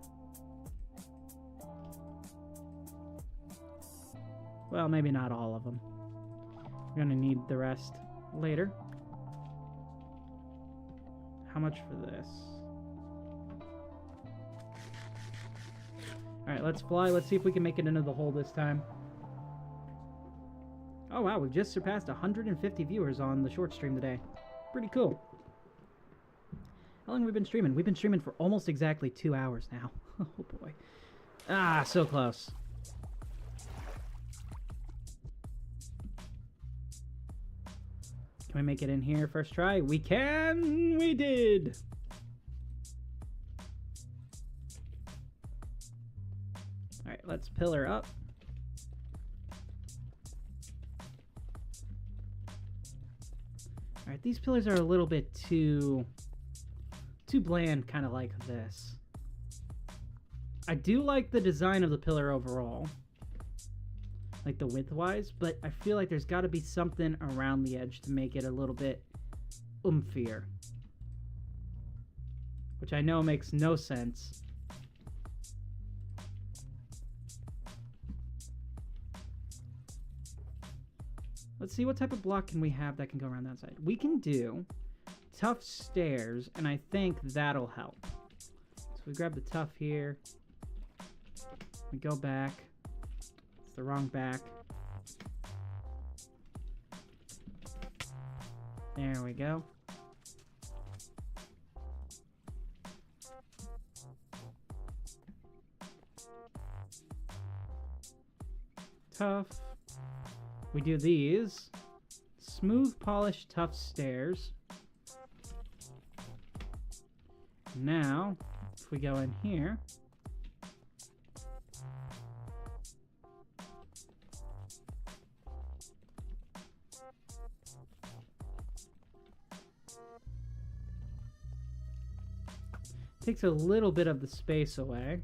[SPEAKER 1] Well, maybe not all of them. We're going to need the rest later. How much for this? Alright, let's fly. Let's see if we can make it into the hole this time. Oh wow, we've just surpassed 150 viewers on the short stream today. Pretty cool. How long have we been streaming? We've been streaming for almost exactly 2 hours now. Oh boy. Ah, so close. Can we make it in here first try? We can! We did! Alright, let's pillar up. Alright, these pillars are a little bit too bland, kind of like this. I do like the design of the pillar overall, like the width-wise, but I feel like there's got to be something around the edge to make it a little bit oomphier. Which I know makes no sense. Let's see, what type of block can we have that can go around that side? We can do tough stairs, and I think that'll help. So we grab the tough here. We go back. It's the wrong back. There we go. Tough. We do these. Smooth, polished, tough stairs. Now, if we go in here, takes a little bit of the space away,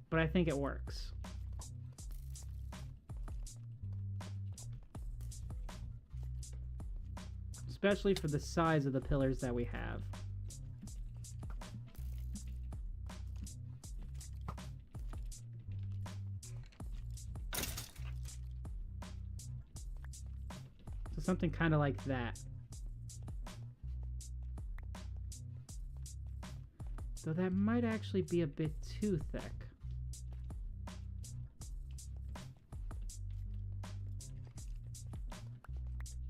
[SPEAKER 1] but I think it works. Especially for the size of the pillars that we have. So something kind of like that. Though that might actually be a bit too thick.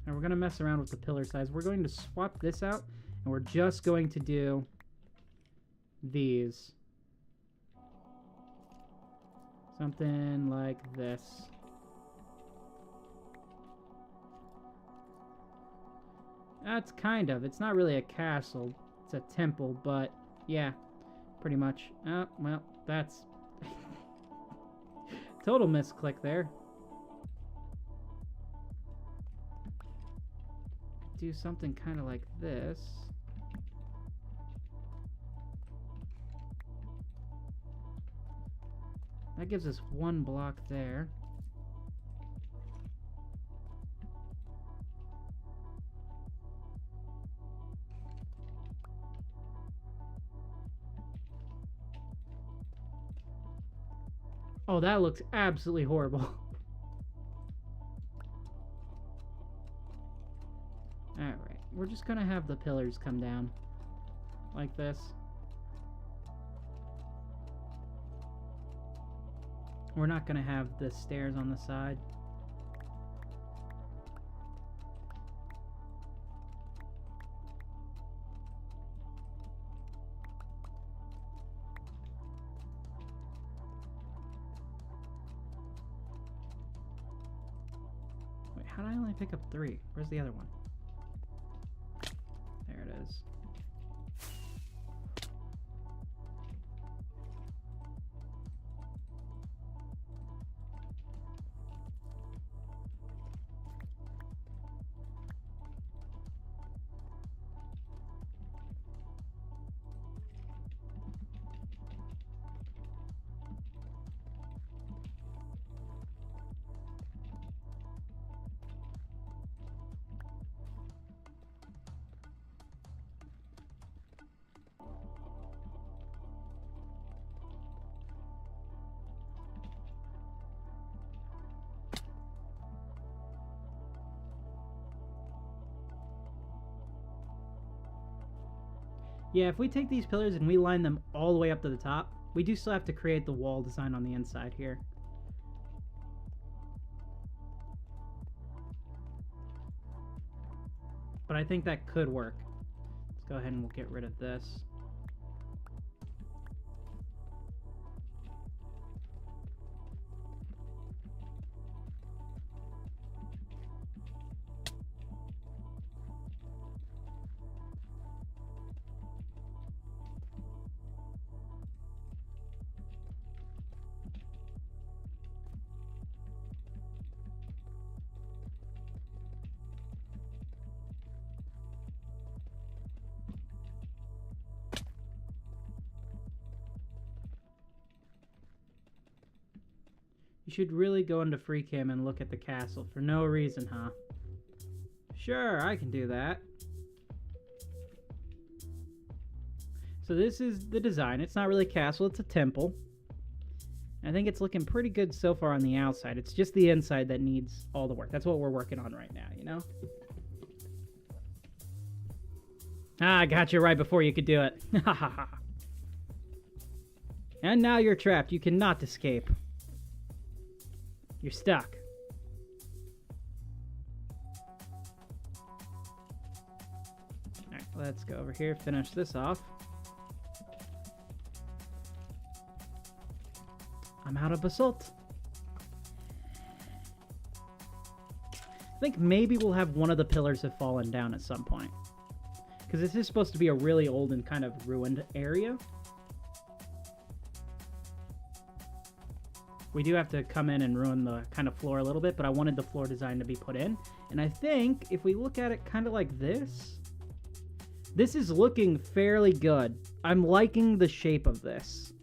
[SPEAKER 1] And we're going to mess around with the pillar size. We're going to swap this out, and we're just going to do these. Something like this. That's kind of. It's not really a castle. It's a temple, but yeah, pretty much. Oh, well, that's... Total misclick there. Do something kind of like this. That gives us one block there. Oh, that looks absolutely horrible. Alright, we're just gonna have the pillars come down like this. We're not gonna have the stairs on the side. Wait, how did I only pick up 3? Where's the other one? There it is. Yeah, if we take these pillars and we line them all the way up to the top, we do still have to create the wall design on the inside here. But I think that could work. Let's go ahead and we'll get rid of this. You should really go into free cam and look at the castle for no reason, huh? Sure, I can do that. So this is the design. It's not really a castle, it's a temple. I think it's looking pretty good so far on the outside. It's just the inside that needs all the work. That's what we're working on right now, you know? Ah, I got you right before you could do it. Ha ha ha. And now you're trapped. You cannot escape. You're stuck. Alright, let's go over here, finish this off. I'm out of basalt. I think maybe we'll have one of the pillars have fallen down at some point. Because this is supposed to be a really old and kind of ruined area. We do have to come in and ruin the kind of floor a little bit, but I wanted the floor design to be put in. And I think if we look at it kind of like this, this is looking fairly good. I'm liking the shape of this.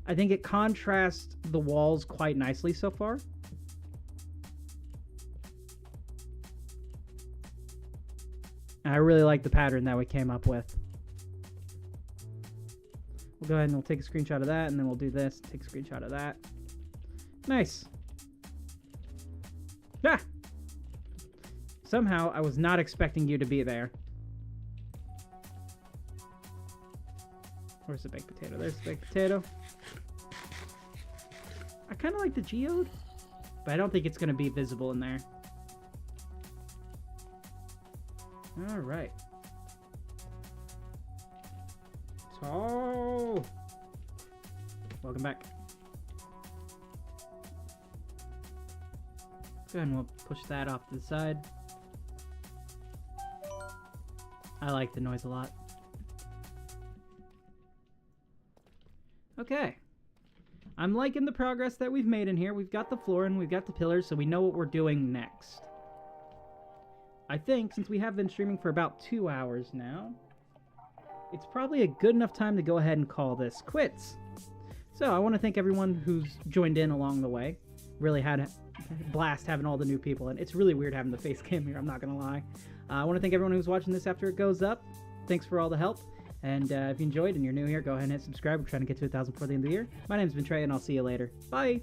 [SPEAKER 1] I think it contrasts the walls quite nicely so far. I really like the pattern that we came up with. We'll go ahead and we'll take a screenshot of that, and then we'll do this, take a screenshot of that. Nice. Ah! Somehow, I was not expecting you to be there. Where's the baked potato? There's the baked potato. I kind of like the geode, but I don't think it's going to be visible in there. All right. So, welcome back. Go ahead and we'll push that off to the side. I like the noise a lot. Okay. I'm liking the progress that we've made in here. We've got the floor and we've got the pillars, so we know what we're doing next. I think, since we have been streaming for about 2 hours now, it's probably a good enough time to go ahead and call this quits. So I want to thank everyone who's joined in along the way. Really had a blast having all the new people, and it's really weird having the face cam here, I'm not going to lie. I want to thank everyone who's watching this after it goes up. Thanks for all the help. And if you enjoyed and you're new here, go ahead and hit subscribe. We're trying to get to 1,000 before the end of the year. My name's been Trey, and I'll see you later. Bye!